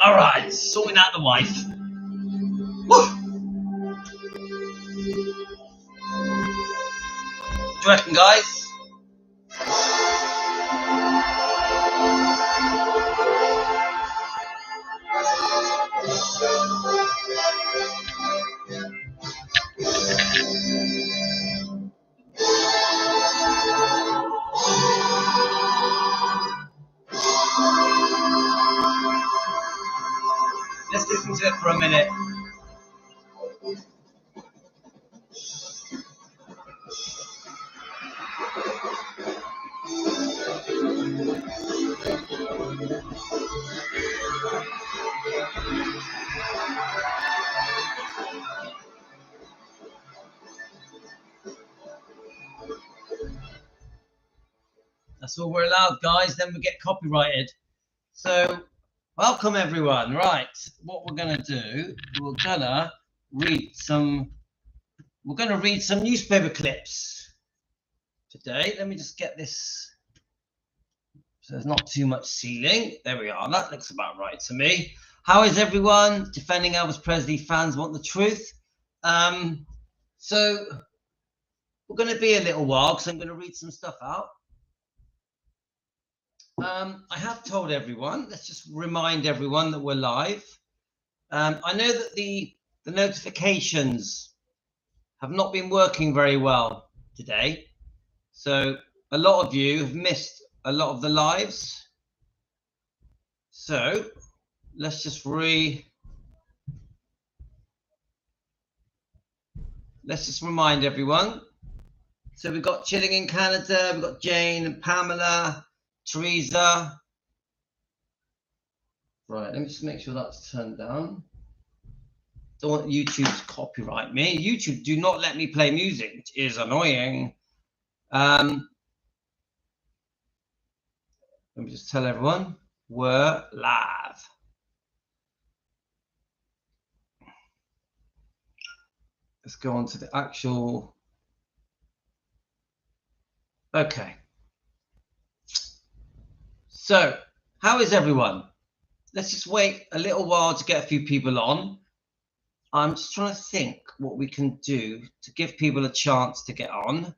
All right, sorting out the wife. Woo! What do you reckon, guys? Let's listen to it for a minute. That's all we're allowed, guys. Then we get copyrighted. So, welcome everyone. Right, what we're gonna do? We're gonna read some newspaper clips today. Let me just get this so there's not too much ceiling. There we are. That looks about right to me. How is everyone? Defending Elvis Presley fans want the truth. So we're going to be a little while because I'm going to read some stuff out. I have told everyone, let's just remind everyone that we're live. I know that the notifications have not been working very well today. So a lot of you have missed a lot of the lives. So let's just remind everyone. So we've got Chilling in Canada, we've got Jane and Pamela, Teresa. Right, let me just make sure that's turned down. Don't want YouTube to copyright me. YouTube do not let me play music, which is annoying. Let me just tell everyone we're live. Let's go on to the actual. Okay. So, how is everyone? Let's just wait a little while to get a few people on. I'm just trying to think what we can do to give people a chance to get on,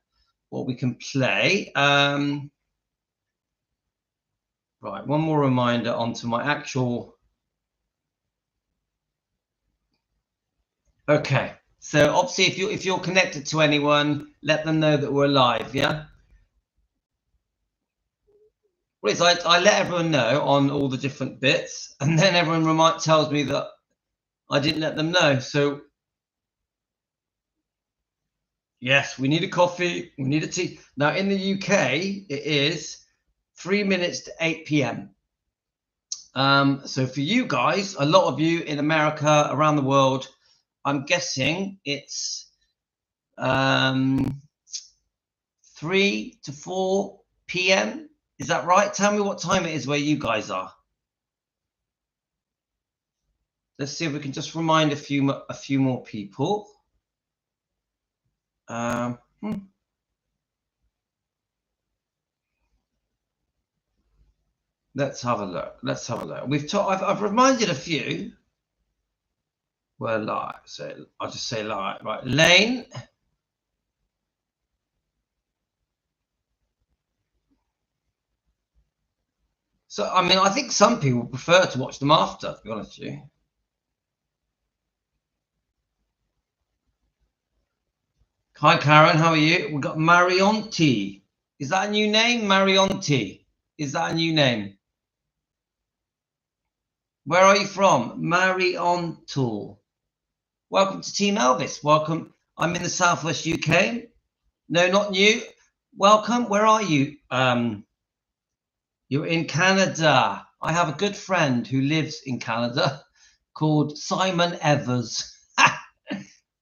what we can play. Right, one more reminder onto my actual. Okay, so obviously if you're connected to anyone, let them know that we're live, yeah? Well, I let everyone know on all the different bits, and then everyone tells me that I didn't let them know. So yes, we need a coffee, we need a tea. Now in the UK, it is 3 minutes to 8 p.m. So for you guys, a lot of you in America, around the world, I'm guessing it's 3 to 4 p.m. Is that right? Tell me what time it is where you guys are. Let's see if we can just remind a few more people. Let's have a look. Let's have a look. I've reminded a few. We're live. So I'll just say live. Right, Lane. So I mean, I think some people prefer to watch them after, to be honest with you. Hi Karen, how are you? We've got Marionti. Is that a new name? Marionti. Is that a new name? Where are you from? Mariontul. Welcome to Team Elvis. Welcome. I'm in the Southwest UK. No, not new. Welcome. Where are you? You're in Canada. I have a good friend who lives in Canada called Simon Evers.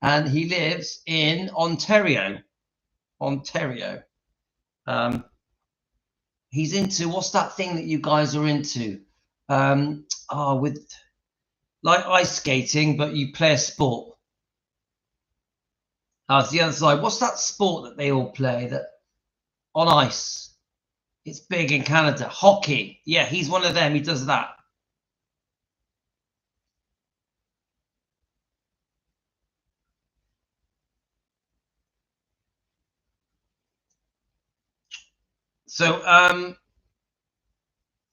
And he lives in Ontario. He's into, what's that thing that you guys are into? With like ice skating, but you play a sport. It's the other side. What's that sport that they all play that on ice? It's big in Canada. Hockey. Yeah, he's one of them. He does that.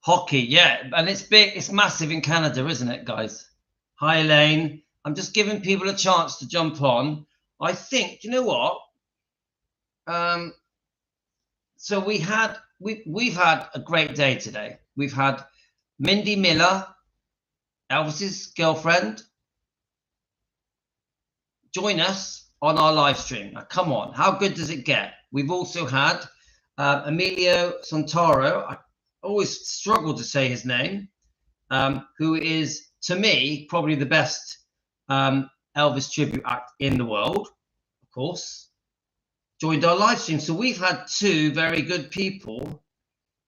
Hockey, yeah, and it's big, it's massive in Canada, isn't it, guys? Hi, Elaine. I'm just giving people a chance to jump on. I think, you know what? So we've had a great day today. We've had Mindi Miller, Elvis's girlfriend, join us on our live stream. Now, come on, how good does it get? We've also had Emilio Sontoro. I always struggle to say his name, who is, to me, probably the best Elvis tribute act in the world, of course, joined our live stream. So we've had two very good people.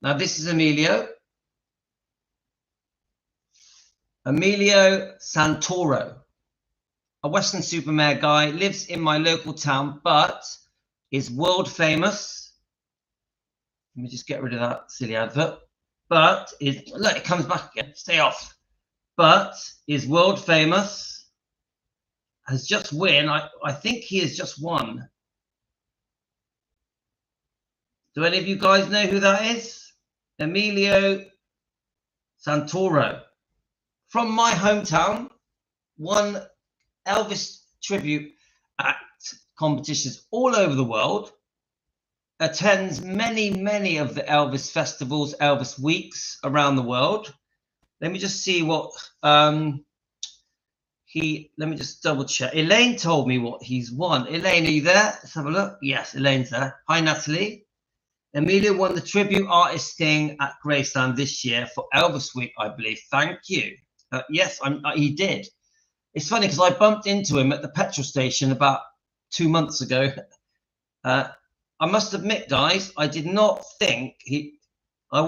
Now, this is Emilio Santoro, a Western Supermare guy, lives in my local town, but is world famous. Let me just get rid of that silly advert. But look, it comes back again. Stay off. But is world famous. Has just won. I think he has just won. Do any of you guys know who that is? Emilio Santoro, from my hometown, won Elvis tribute act competitions all over the world, attends many of the Elvis festivals, Elvis weeks around the world. Let me just see what let me just double check. Elaine told me what he's won. Elaine, are you there? Let's have a look. Yes, Elaine's there. Hi, Natalie. Emilio won the tribute artist thing at Graceland this year for Elvis Week, I believe. Thank you. Yes, he did. It's funny because I bumped into him at the petrol station about 2 months ago. I must admit, guys, I did not think I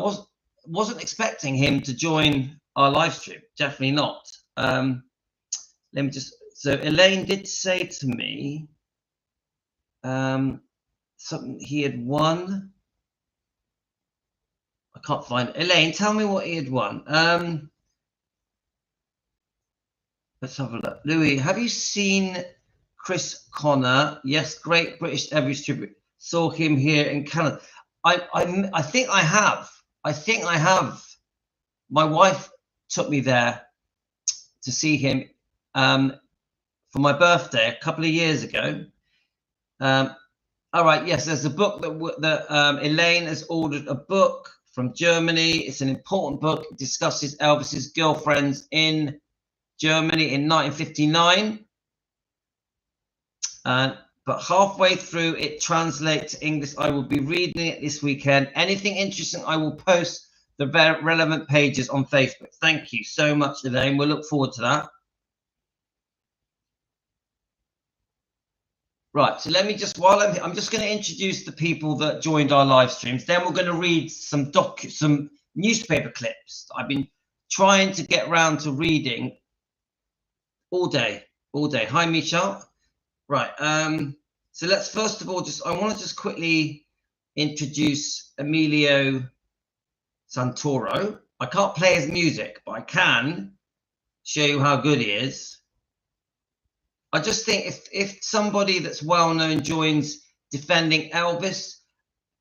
wasn't expecting him to join our live stream. Definitely not. Let me just. So Elaine did say to me something he had won. I can't find it. Elaine, tell me what he had won. Let's have a look. Louis, have you seen Chris Connor? Yes, great British Elvis tribute. Saw him here in Canada. I think I have. I think I have. My wife took me there to see him for my birthday a couple of years ago. All right. Yes, there's a book that Elaine has ordered. A book from Germany. It's an important book. It discusses Elvis's girlfriends in Germany in 1959. But halfway through, it translates to English. I will be reading it this weekend. Anything interesting, I will post the relevant pages on Facebook. Thank you so much, Elaine. We'll look forward to that. Right, so let me just, I'm just going to introduce the people that joined our live streams. Then we're going to read some newspaper clips that I've been trying to get around to reading all day. Hi, Michelle. Right, so let's first of all I want to just quickly introduce Emilio Santoro. I can't play his music, but I can show you how good he is. I just think if somebody that's well known joins defending Elvis,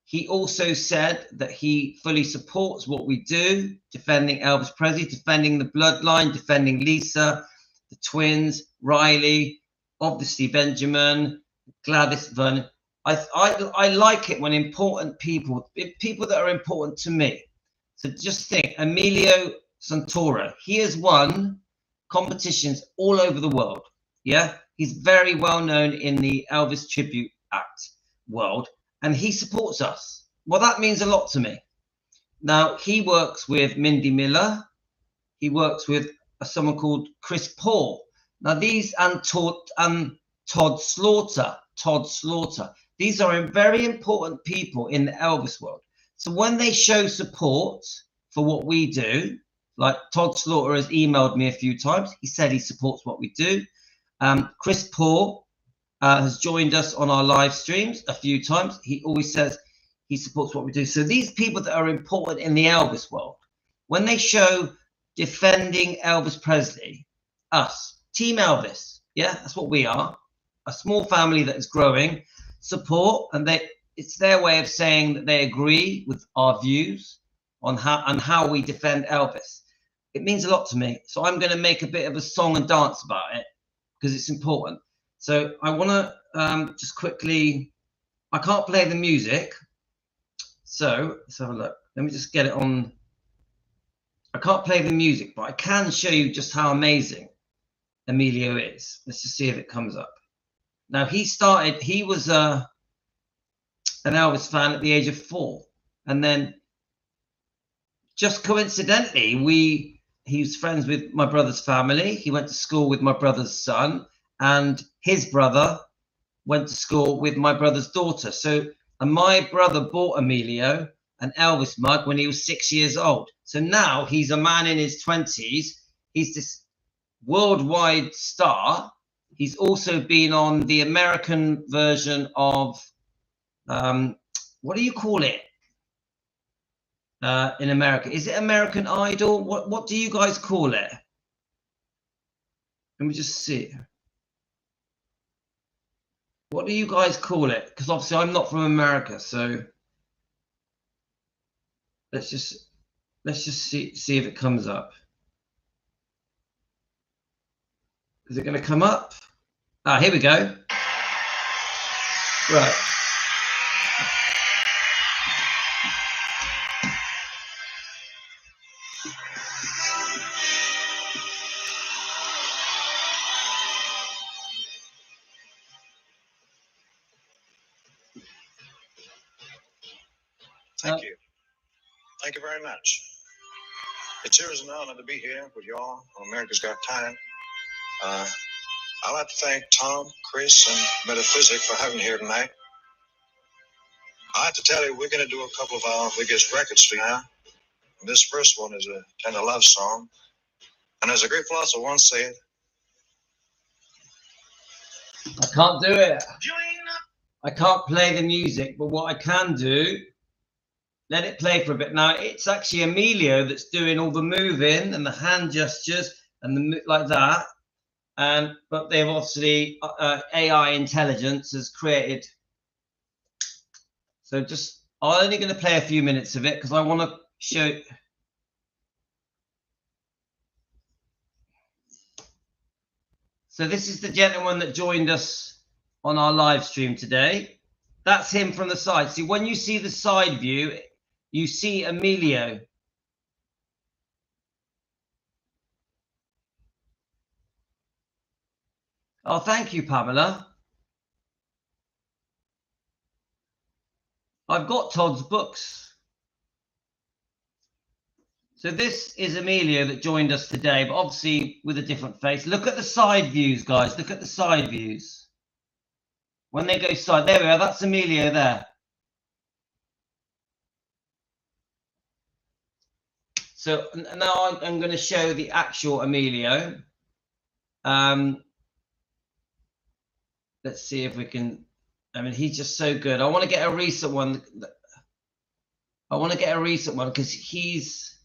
he also said that he fully supports what we do, defending Elvis Presley, defending the bloodline, defending Lisa, the twins, Riley, obviously Benjamin, Gladys Vernon. I like it when important people that are important to me. So just think, Emilio Santoro, he has won competitions all over the world. Yeah, he's very well known in the Elvis tribute act world, and he supports us. Well, that means a lot to me. Now, he works with Mindi Miller. He works with someone called Chris Paul. Now, these and Todd Slaughter. These are very important people in the Elvis world. So when they show support for what we do, like Todd Slaughter has emailed me a few times. He said he supports what we do. Chris Paul has joined us on our live streams a few times. He always says he supports what we do. So these people that are important in the Elvis world, when they show defending Elvis Presley, us, Team Elvis, yeah, that's what we are, a small family that is growing, support, and it's their way of saying that they agree with our views on how we defend Elvis. It means a lot to me. So I'm going to make a bit of a song and dance about it because it's important. So I want to just quickly, I can't play the music. So let's have a look. Let me just get it on. I can't play the music, but I can show you just how amazing Emilio is. Let's just see if it comes up. Now he was an Elvis fan at the age of 4. And then just coincidentally, he was friends with my brother's family. He went to school with my brother's son, and his brother went to school with my brother's daughter. And my brother bought Emilio an Elvis mug when he was 6 years old. So now he's a man in his 20s. He's this worldwide star. He's also been on the American version of, what do you call it in America? Is it American Idol? What do you guys call it? Let me just see. What do you guys call it? Because obviously I'm not from America, so let's just see if it comes up. Is it going to come up? Ah, here we go. Right. Thank you. Thank you very much. It's an honor to be here with y'all on America's Got Talent. I'd like to thank Tom, Chris, and Metaphysic for having me here tonight. I have to tell you, we're going to do a couple of our biggest records for you now. And this first one is a tender love song. And as a great philosopher once said, I can't do it. I can't play the music, but what I can do, let it play for a bit. Now, it's actually Emilio that's doing all the moving and the hand gestures and the like that. But they've obviously, AI intelligence has created. So I'm only going to play a few minutes of it because I want to show. So this is the gentleman that joined us on our live stream today. That's him from the side. See, when you see the side view, you see Emilio. Oh, thank you, Pamela. I've got Todd's books. So this is Emilio that joined us today, but obviously with a different face. Look at the side views, guys. Look at the side views. When they go side, there we are. That's Emilio there. So now I'm going to show the actual Emilio. Let's see if we can. I mean, he's just so good. I want to get a recent one. I want to get a recent one because he's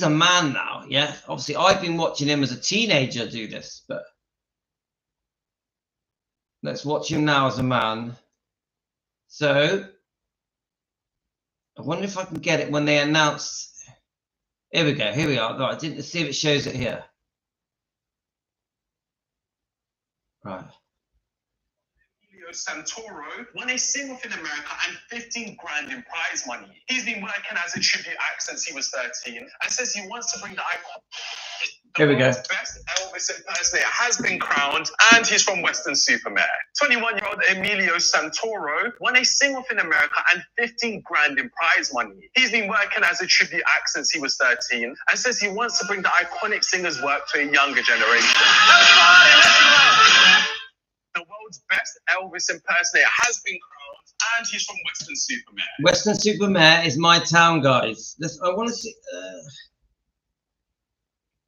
a man now. Yeah, obviously I've been watching him as a teenager do this, but let's watch him now as a man. So I wonder if I can get it when they announce. Here we go. Here we are. Right, let's see if it shows it here. Right. Sontoro won a sing-off in America and 15 grand in prize money. He's been working as a tribute act since he was 13 and says he wants to bring the icon. Here we go. Best Elvis impersonator has been crowned, and he's from Western Supermare. 21-year-old Emilio Sontoro won a sing-off in America and 15 grand in prize money. He's been working as a tribute act since he was 13 and says he wants to bring the iconic singer's work to a younger generation. The world's best Elvis impersonator has been crowned, and he's from Western Supermare. Western Supermare is my town, guys. I want to see.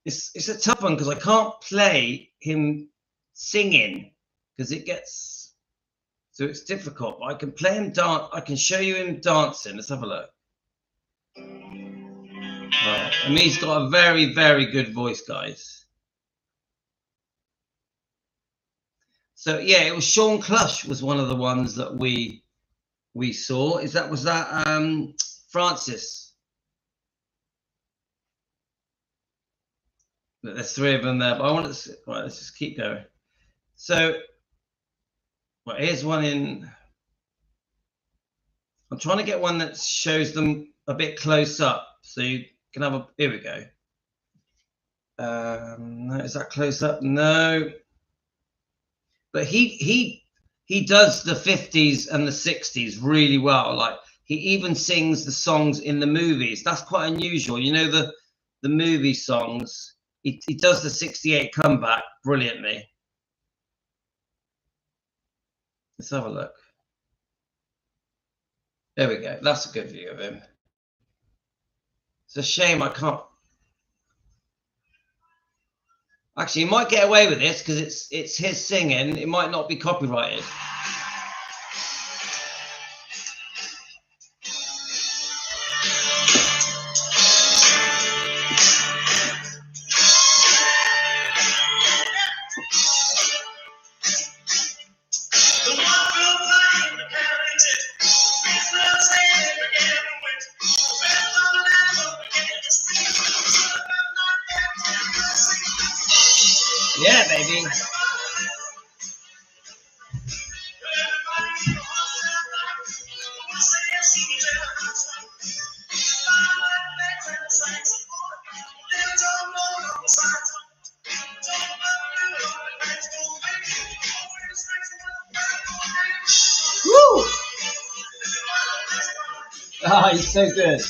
It's a tough one because I can't play him singing because it gets so it's difficult. But I can play him dance. I can show you him dancing. Let's have a look. Right. And he's got a very, very good voice, guys. So yeah, it was Sean Clush was one of the ones that we we saw. Was that Francis? There's 3 of them there, but I want to. Right, let's just keep going. So, well, here's one in. I'm trying to get one that shows them a bit close up, so you can have a. Here we go. No, is that close up? No. But he does the 50s and the 60s really well. Like he even sings the songs in the movies. That's quite unusual. You know, the movie songs. He does the 68 comeback brilliantly. Let's have a look. There we go. That's a good view of him. It's a shame I can't. Actually, you might get away with this because it's his singing. It might not be copyrighted. Yeah, baby. Woo! Ah, he's so good.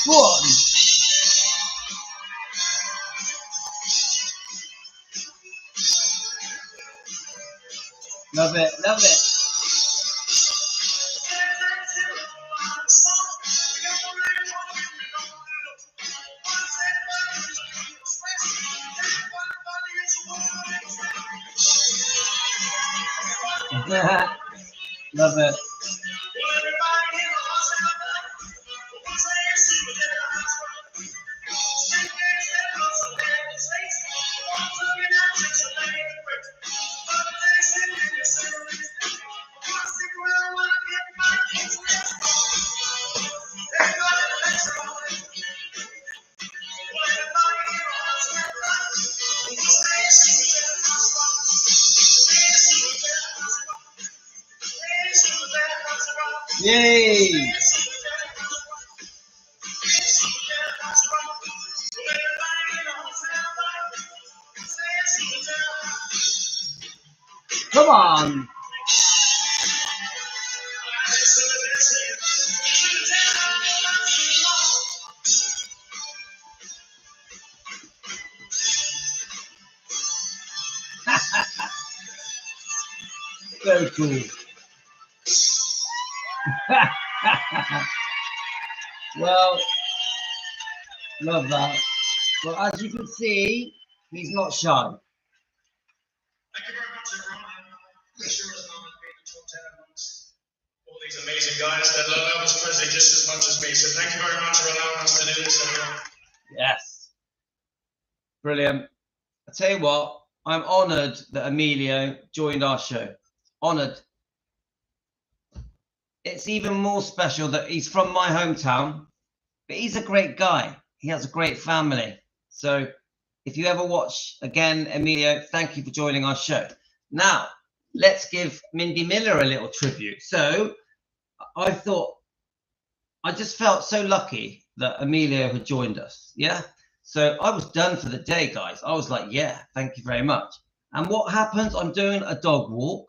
One. Love it, love it. Love it. Yay! Come on! So cool. Well, love that. Well, as you can see, he's not shy. Thank you very much, everyone. I'm sure it's not going to be the top 10 amongst all these amazing guys that love Elvis Presley just as much as me. So thank you very much for allowing us to do this, everyone. Yes. Brilliant. I tell you what, I'm honoured that Emilio joined our show. Honoured. It's even more special that he's from my hometown, but he's a great guy. He has a great family. So if you ever watch again, Emilio, thank you for joining our show. Now, let's give Mindi Miller a little tribute. So I just felt so lucky that Emilio had joined us. Yeah. So I was done for the day, guys. I was like, yeah, thank you very much. And what happens? I'm doing a dog walk.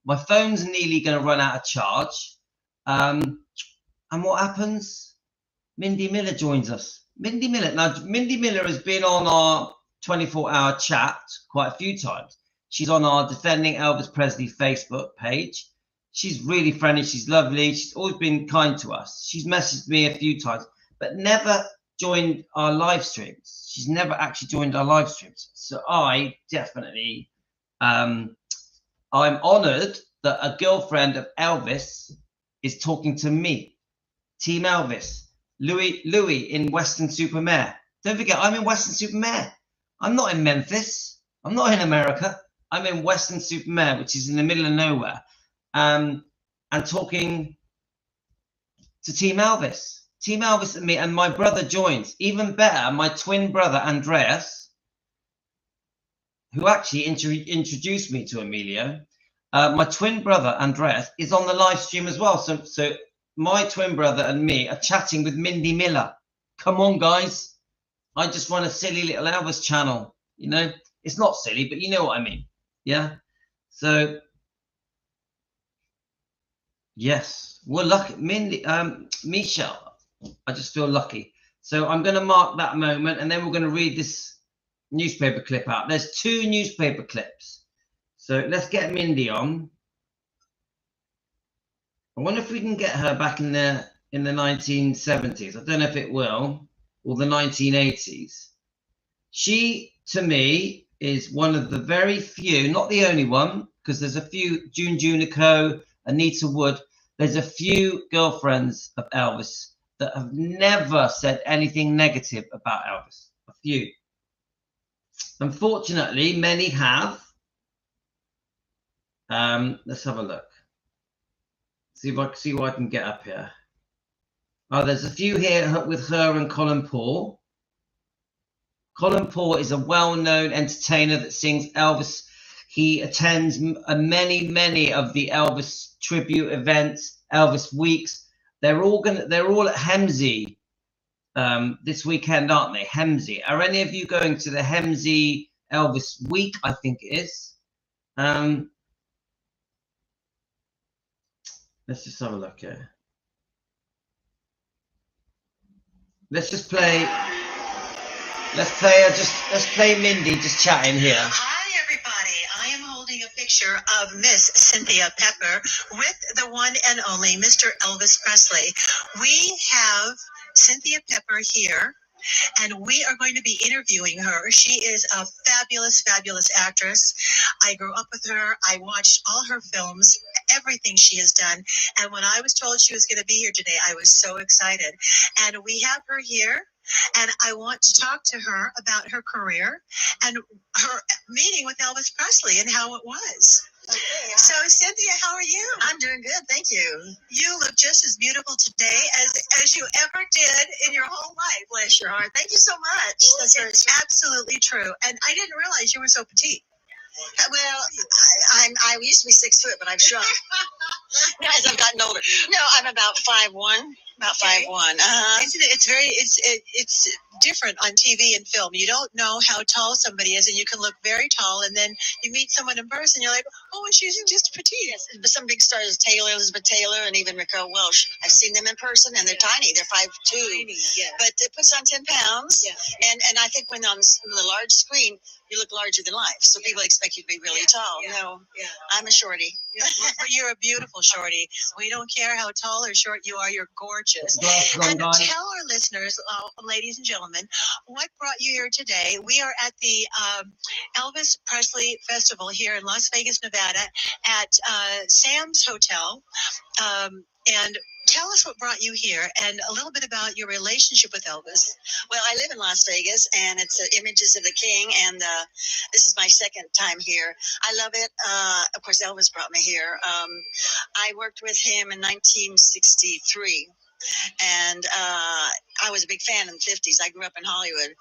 My phone's nearly going to run out of charge. And what happens? Mindi Miller joins us. Mindi Miller. Now, Mindi Miller has been on our 24-hour chat quite a few times. She's on our Defending Elvis Presley Facebook page. She's really friendly. She's lovely. She's always been kind to us. She's messaged me a few times, but never joined our live streams. She's never actually joined our live streams. So I definitely, I'm honoured that a girlfriend of Elvis is talking to me. Team Elvis. Louis in Weston-super-Mare. Don't forget, I'm in Weston-super-Mare. I'm not in Memphis. I'm not in America. I'm in Weston-super-Mare, which is in the middle of nowhere. And talking to Team Elvis. Team Elvis and me, and my brother joins. Even better, my twin brother, Andreas, who actually introduced me to Emilio. My twin brother, Andreas, is on the live stream as well. So my twin brother and me are chatting with Mindi Miller. Come on, guys. I just run a silly little Elvis channel. You know, it's not silly, but you know what I mean. Yeah. So, yes, we're lucky. Mindi, Michelle, I just feel lucky. So I'm going to mark that moment, and then we're going to read this newspaper clip out. There's 2 newspaper clips. So let's get Mindi on. I wonder if we can get her back in the 1970s. I don't know if it will, or the 1980s. She, to me, is one of the very few, not the only one, because there's a few, June Junico, Anita Wood, there's a few girlfriends of Elvis that have never said anything negative about Elvis. A few. Unfortunately, many have. Let's have a look. See what I can get up here. Oh, there's a few here with her and Colin Paul. Colin Paul is a well-known entertainer that sings Elvis. He attends many of the Elvis tribute events, Elvis weeks. They're all at Hemsey this weekend, aren't they? Hemsey. Are any of you going to the Hemsey Elvis week? I think it is. Let's just have a look here. Let's play Mindi just chatting here. Hi everybody. I am holding a picture of Miss Cynthia Pepper with the one and only Mr. Elvis Presley. We have Cynthia Pepper here, and we are going to be interviewing her. She is a fabulous actress. I grew up with her. I watched all her films, everything she has done. And when I was told she was going to be here today, I was so excited. And we have her here. And I want to talk to her about her career and her meeting with Elvis Presley and how it was. Okay, so, Cynthia, how are you? I'm doing good, thank you. You look just as beautiful today as you ever did in your whole life. Bless your heart. Thank you so much. That's absolutely true. And I didn't realize you were so petite. Well, I used to be 6 foot, but I've shrunk as I've gotten older. No, I'm about 5'1". About 5'1". It's different on TV and film. You don't know how tall somebody is, and you can look very tall, and then you meet someone in person, you're like, oh, she's just petite. Yes, but some big stars, Elizabeth Taylor, and even Raquel Welch. I've seen them in person, and they're tiny. They're 5'2". Yeah. But it puts on 10 pounds. Yeah. And I think when on the large screen, you look larger than life, so people expect you to be really tall. Yeah. No, I'm a shorty. But you're a beautiful shorty. We don't care how tall or short you are. You're gorgeous. And tell our listeners, ladies and gentlemen, what brought you here today. We are at the Elvis Presley Festival here in Las Vegas, Nevada, at Sam's Hotel. And tell us what brought you here and a little bit about your relationship with Elvis. Well, I live in Las Vegas, and it's Images of the King, and this is my second time here. I love it. Of course, Elvis brought me here. I worked with him in 1963. And I was a big fan in the 50s. I grew up in Hollywood.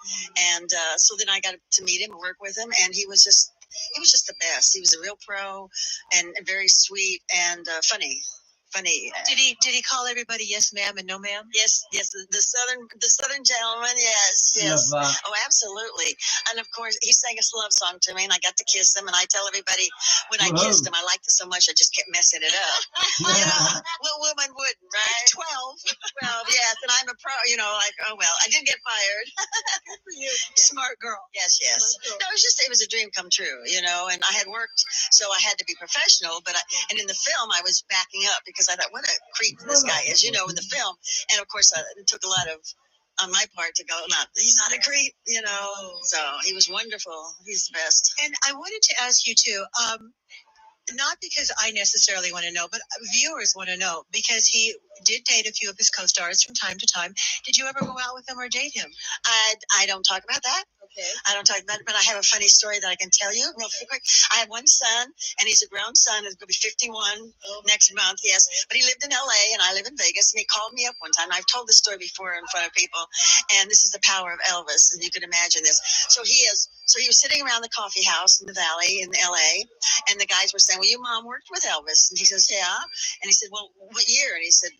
And so then I got to meet him and work with him, and he was just the best. He was a real pro and very sweet and funny. Did he call everybody yes ma'am and no ma'am? Yes, the southern gentleman, yes. Oh, absolutely. And of course he sang a love song to me, and I got to kiss him, and I tell everybody when I kissed him I liked it so much I just kept messing it up. What woman wouldn't, right? 12, yes, and I'm a pro, like, oh well, I didn't get fired. Good for you. Smart girl. Yes. No, it was a dream come true, and I had worked, so I had to be professional, and in the film I was backing up because I thought, what a creep this guy is, in the film. And of course, it took a lot of on my part to go, he's not a creep, you know. So he was wonderful. He's the best. And I wanted to ask you too, not because I necessarily want to know, but viewers want to know, because he did date a few of his co-stars from time to time. Did you ever go out with him or date him? I don't talk about that. Okay. I don't talk about it, but I have a funny story that I can tell you real quick. I have one son, and he's a grown son. He's going to be 51 next month, yes. But he lived in L.A., and I live in Vegas, and he called me up one time. I've told this story before in front of people, and this is the power of Elvis, and you can imagine this. So he was sitting around the coffee house in the Valley in L.A., and the guys were saying, well, your mom worked with Elvis. And he says, yeah. And he said, well, what year? And he said,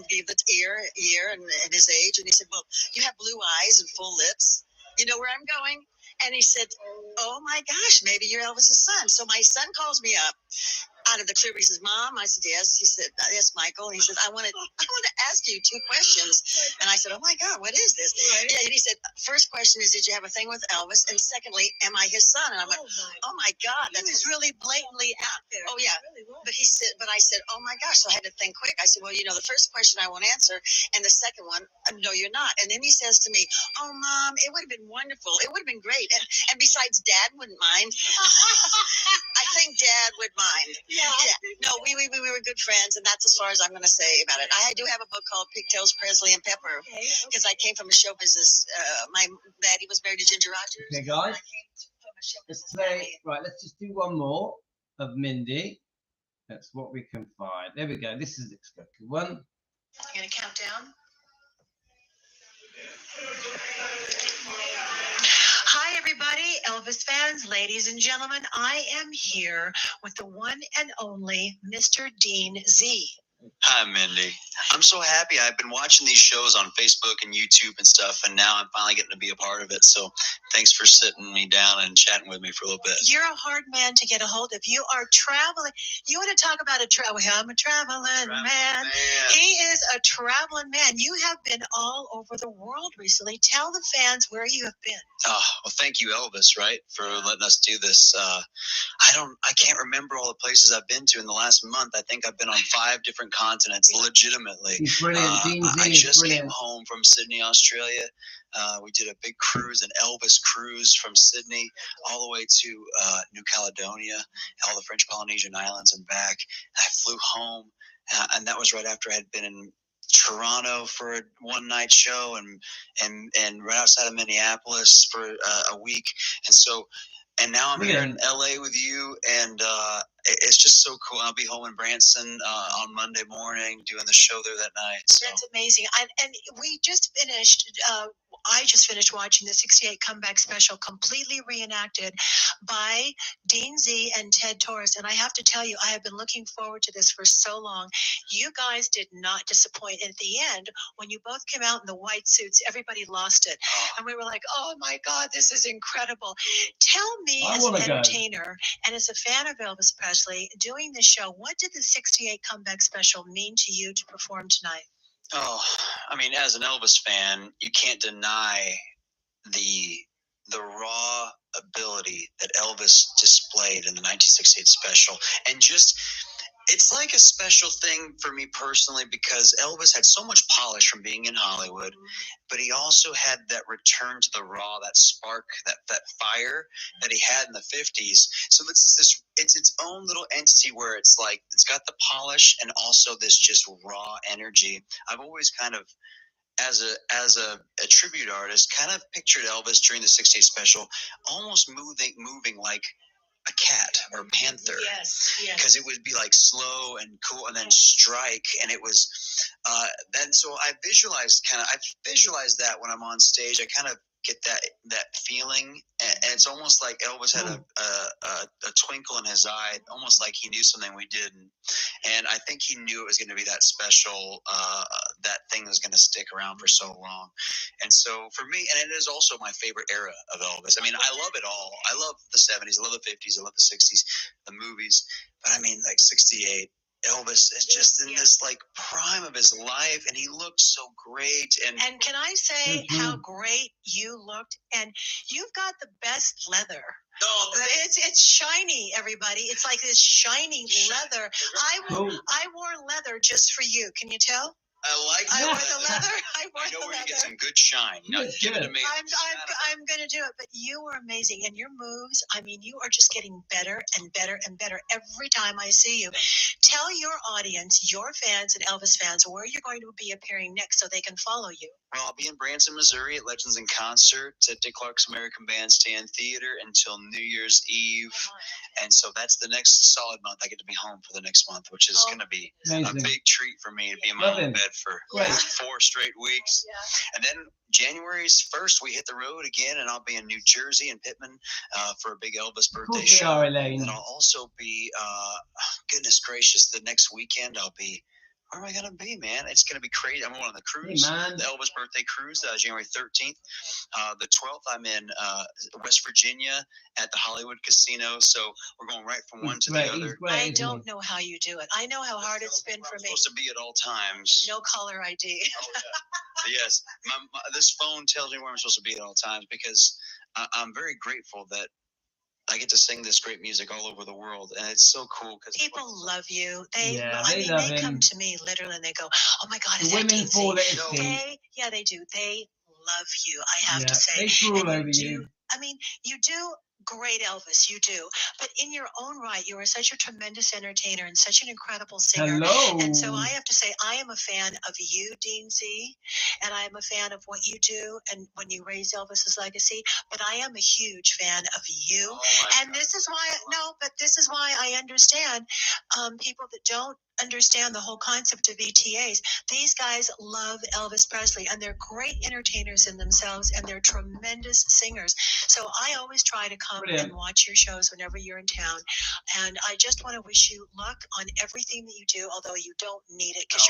gave the year and his age. And he said, well, you have blue eyes and full lips. You know where I'm going? And he said, oh my gosh, maybe you're Elvis's son. So my son calls me up out of the clear. He says, Mom. I said, yes. He said, yes, Michael. And he said, I want to ask you 2 questions. And I said, oh my God, what is this? Right. Yeah. And he said, first question is, did you have a thing with Elvis? And secondly, am I his son? And I'm like, oh my God, that's really blatantly out there. Oh yeah. Really, but I said, oh my gosh. So I had to think quick. I said, well, the first question I won't answer, and the second one, no, you're not. And then he says to me, oh Mom, it would have been wonderful. It would have been great. And besides, Dad wouldn't mind. I think Dad would mind. Yeah. No, we were good friends, and that's as far as I'm going to say about it. I do have a book called Pigtails, Presley, and Pepper, because I came from a show business. My daddy was married to Ginger Rogers. Okay, guys, let's play. Right, let's just do one more of Mindi. That's what we can find. There we go. This is expected one. You going to count down? Hi, everybody, Elvis fans, ladies and gentlemen. I am here with the one and only Mr. Dean Z. Hi, Mindi. I'm so happy. I've been watching these shows on Facebook and YouTube and stuff, and now I'm finally getting to be a part of it. So thanks for sitting me down and chatting with me for a little bit. You're a hard man to get a hold of. You are traveling. You want to talk about I'm a traveling man. He is a traveling man. You have been all over the world recently. Tell the fans where you have been. Oh, well, thank you, Elvis, right, for letting us do this. I can't remember all the places I've been to in the last month. I think I've been on 5 different continents, legitimately. He's brilliant. I just came home from Sydney, Australia. We did a big cruise, an Elvis cruise from Sydney all the way to New Caledonia, all the French Polynesian islands and back. I flew home, and that was right after I had been in Toronto for a one-night show and right outside of Minneapolis for a week. And now I'm here in LA with you, and it's just so cool. I'll be home in Branson on Monday morning doing the show there that night. So. That's amazing. And we just finished, I just finished watching the 68 Comeback Special, completely reenacted by Dean Z and Ted Torres. And I have to tell you, I have been looking forward to this for so long. You guys did not disappoint. At the end, when you both came out in the white suits, everybody lost it. And we were like, oh my God, this is incredible. Tell me, as an entertainer and as a fan of Elvis Presley, doing this show, what did the 68 Comeback Special mean to you to perform tonight? Oh, I mean, as an Elvis fan, you can't deny the raw ability that Elvis displayed in the 1968 special. And just, it's like a special thing for me personally, because Elvis had so much polish from being in Hollywood, but he also had that return to the raw, that spark, that fire that he had in the 50s. So it's its own little entity where it's like, it's got the polish and also this just raw energy. I've always kind of, as a tribute artist, kind of pictured Elvis during the 68 special almost moving like a cat or a panther. Yes. Because it would be like slow and cool and then strike, and it was then so I visualized that when I'm on stage. I kind of get that feeling, and it's almost like Elvis had a twinkle in his eye, almost like he knew something we didn't. And I think he knew it was going to be that special, that thing was going to stick around for so long. And so for me, and it is also my favorite era of Elvis. I mean, I love it all. I love the 70s, I love the 50s, I love the 60s, the movies. But I mean, like 68, Elvis is just in this like prime of his life, and he looked so great. And can I say how great you looked? And you've got the best leather. Oh, it's shiny, everybody. It's like this shiny leather. I wore leather just for you. Can you tell? I like I that. wore the leather. I wore I know the where you get leather. some good shine. Now, Yes, give it good. to me. I'm going to do it. But you were amazing. And your moves, I mean, you are just getting better and better and better every time I see you. Tell your audience, your fans and Elvis fans, where you're going to be appearing next so they can follow you. Well, I'll be in Branson, Missouri at Legends in Concert at Dick Clark's American Bandstand Theater until New Year's Eve. And so that's the next solid month. I get to be home for the next month, which is going to be Amazing. a big treat for me to be in my Love own him. bed for Great. 4 straight weeks. Yeah. And then January's 1st, we hit the road again, and I'll be in New Jersey and Pittman for a big Elvis birthday Of course we show. are, Elaine. And I'll also be, goodness gracious, the next weekend I'll be. Where am I going to be, man? It's going to be crazy. I'm going on the cruise, Hey, man. the Elvis birthday cruise, January 13th. The 12th, I'm in West Virginia at the Hollywood Casino. So we're going right from one to the other. I don't know how you do it. I know how hard it's been for I'm me. supposed to be at all times. No caller ID. Oh, yeah. Yes. This phone tells me where I'm supposed to be at all times because I'm very grateful that I get to sing this great music all over the world, and it's so cool because people love you. They love come him. to me literally, and they go, "Oh my God, is The that women Dean fall Z?" at his feet. They do. They love you. I have Yeah, to say, they drool And over you. I mean, you do great, Elvis. You do, but in your own right, you are such a tremendous entertainer and such an incredible singer. Hello. And so I have to say, I am a fan of you, Dean Z, and I am a fan of what you do and when you raise Elvis's legacy. But I am a huge fan of you. Oh And this is why I understand people that don't understand the whole concept of ETAs. These guys love Elvis Presley, and they're great entertainers in themselves, and they're tremendous singers. So I always try to come and watch your shows whenever you're in town. And I just want to wish you luck on everything that you do, although you don't need it because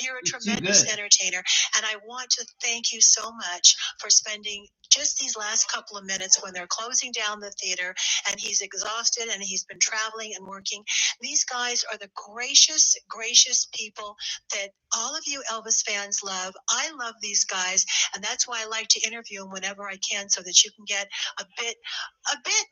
you're a tremendous entertainer. And I want to thank you so much for spending just these last couple of minutes when they're closing down the theater and he's exhausted and he's been traveling and working. These guys are the gracious people that all of you Elvis fans love. I love these guys, and that's why I like to interview them whenever I can so that you can get a bit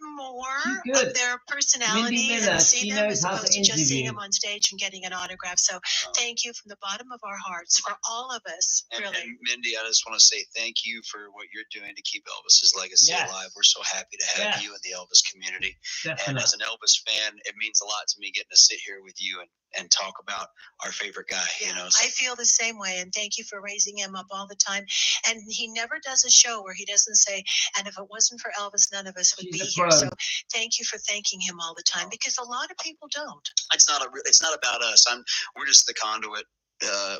more of their personality and see them as opposed to just seeing them on stage and getting an autograph. So thank you from the bottom of our hearts for all of us, really. And Mindi, I just want to say thank you for what you're doing to keep Elvis's legacy alive. We're so happy to have you in the Elvis community. Definitely. And as an Elvis fan, it means a lot to me getting to sit here with you and talk about our favorite guy. Yeah, you know, I feel the same way, and thank you for raising him up all the time. And he never does a show where he doesn't say, "And if it wasn't for Elvis, none of us would be here." So thank you for thanking him all the time, because a lot of people don't. It's not about us. We're just the conduit.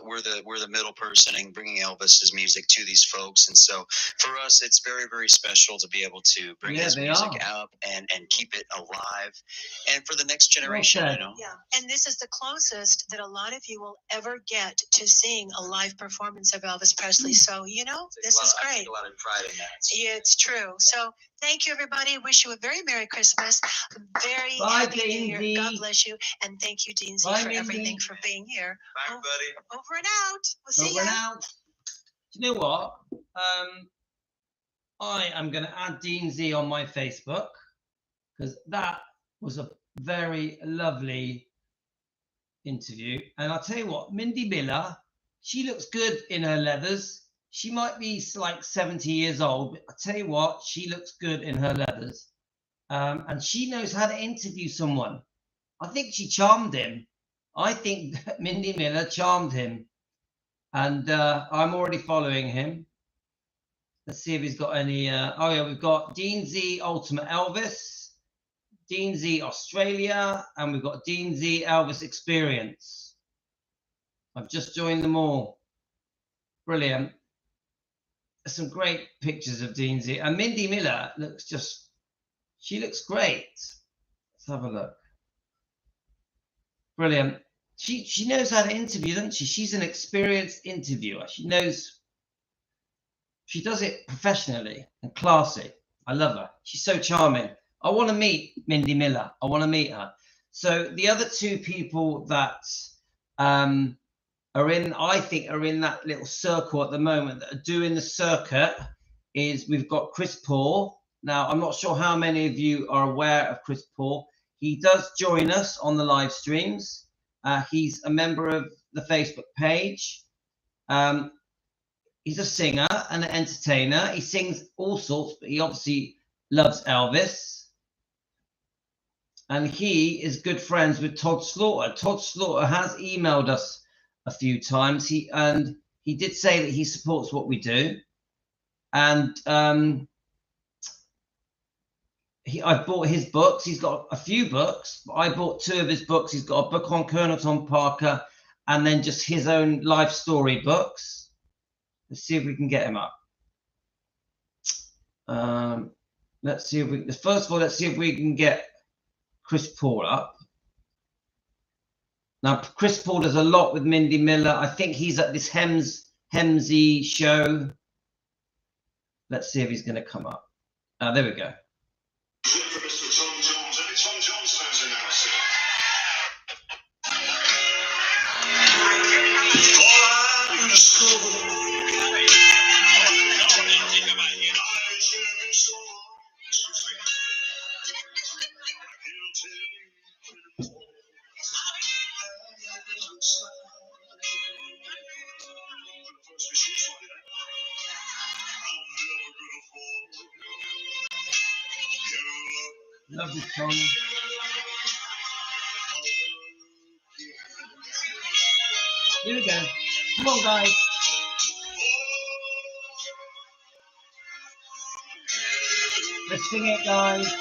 We're the middle person in bringing Elvis's music to these folks, and so for us, it's very, very special to be able to bring his music out and keep it alive, and for the next generation. You know. Yeah, and this is the closest that a lot of you will ever get to seeing a live performance of Elvis Presley. So this is great. I take a lot of pride in that. Yeah, it's true. So thank you, everybody. Wish you a very Merry Christmas, very Happy New Year. God bless you, and thank you, Dean Z, for everything, for being here. Bye, buddy. Over and out. We'll see you. Over and out. Do you know what? I am going to add Dean Z on my Facebook, because that was a very lovely interview. And I'll tell you what, Mindi Miller, she looks good in her leathers. She might be like 70 years old, but I'll tell you what, she looks good in her leathers. And she knows how to interview someone. I think she charmed him. I think that Mindi Miller charmed him. And I'm already following him. Let's see if he's got any. We've got Dean Z Ultimate Elvis, Dean Z Australia, and we've got Dean Z Elvis Experience. I've just joined them all. Brilliant. There's some great pictures of Dean Z. And Mindi Miller she looks great. Let's have a look. Brilliant. She knows how to interview, doesn't she? She's an experienced interviewer. She does it professionally and classy. I love her. She's so charming. I want to meet Mindi Miller. I want to meet her. So the other two people that are in that little circle at the moment that are doing the circuit is we've got Chris Paul. Now, I'm not sure how many of you are aware of Chris Paul. He does join us on the live streams. He's a member of the Facebook page. He's a singer and an entertainer. He sings all sorts, but he obviously loves Elvis. And he is good friends with Todd Slaughter. Todd Slaughter has emailed us a few times. He did say that he supports what we do. And I bought his books. He's got a few books, but I bought 2 of his books. He's got a book on Colonel Tom Parker and then just his own life story books. Let's see if we can get him up. Let's see if we, first of all, let's see if we can get Chris Paul up. Now, Chris Paul does a lot with Mindy Miller. I think he's at this Hemsey show. Let's see if he's going to come up. There we go. Love this song. Here we go. Come on, guys. Let's sing it, guys.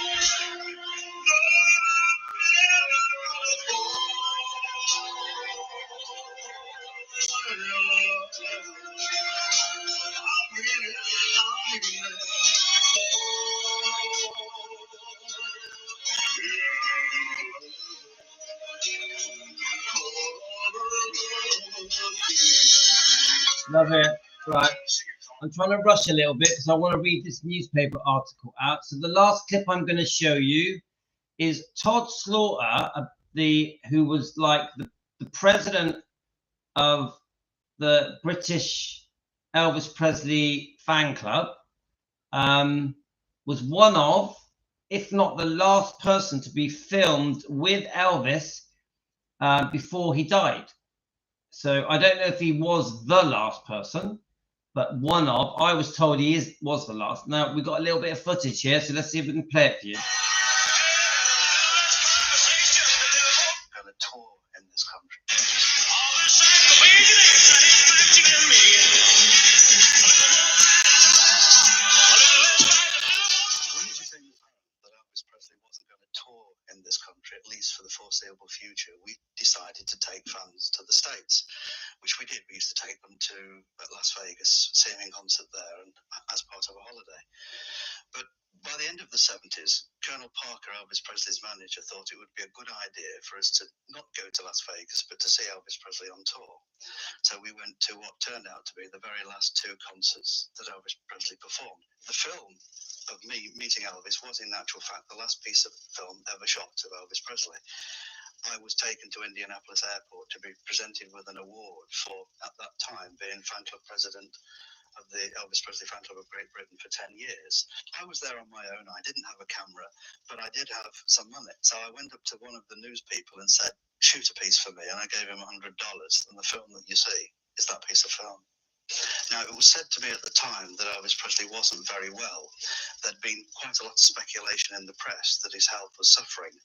Love it. Right. I'm trying to rush a little bit because I want to read this newspaper article out. So the last clip I'm going to show you is Todd Slaughter, who was like the president of the British Elvis Presley fan club, was one of, if not the last person to be filmed with Elvis before he died. So I don't know if he was the last person, but one of. I was told he was the last. Now we've got a little bit of footage here, so let's see if we can play it for you. Got a tour in this country. Wouldn't you think that Elvis Presley wasn't going to tour in this country, at least for the foreseeable future? We decided to take fans to the States, which we did. We used to take them to Las Vegas, see him in concert there, and as part of a holiday. But by the end of the 70s, Colonel Parker, Elvis Presley's manager, thought it would be a good idea for us to not go to Las Vegas, but to see Elvis Presley on tour. So we went to what turned out to be the very last 2 concerts that Elvis Presley performed. The film of me meeting Elvis was, in actual fact, the last piece of film ever shot of Elvis Presley. I was taken to Indianapolis Airport to be presented with an award for, at that time, being fan club president of the Elvis Presley fan club of Great Britain for 10 years. I was there on my own. I didn't have a camera, but I did have some money. So I went up to one of the news people and said, shoot a piece for me. And I gave him $100. And the film that you see is that piece of film. Now, it was said to me at the time that Elvis Presley wasn't very well. There'd been quite a lot of speculation in the press that his health was suffering.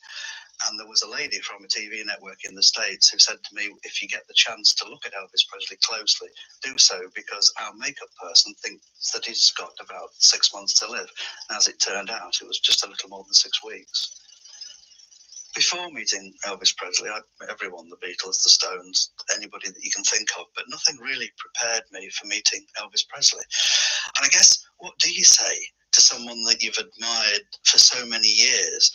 And there was a lady from a TV network in the States who said to me, if you get the chance to look at Elvis Presley closely, do so, because our makeup person thinks that he's got about 6 months to live. And as it turned out, it was just a little more than 6 weeks. Before meeting Elvis Presley, I'd met everyone, the Beatles, the Stones, anybody that you can think of, but nothing really prepared me for meeting Elvis Presley. And I guess, what do you say to someone that you've admired for so many years?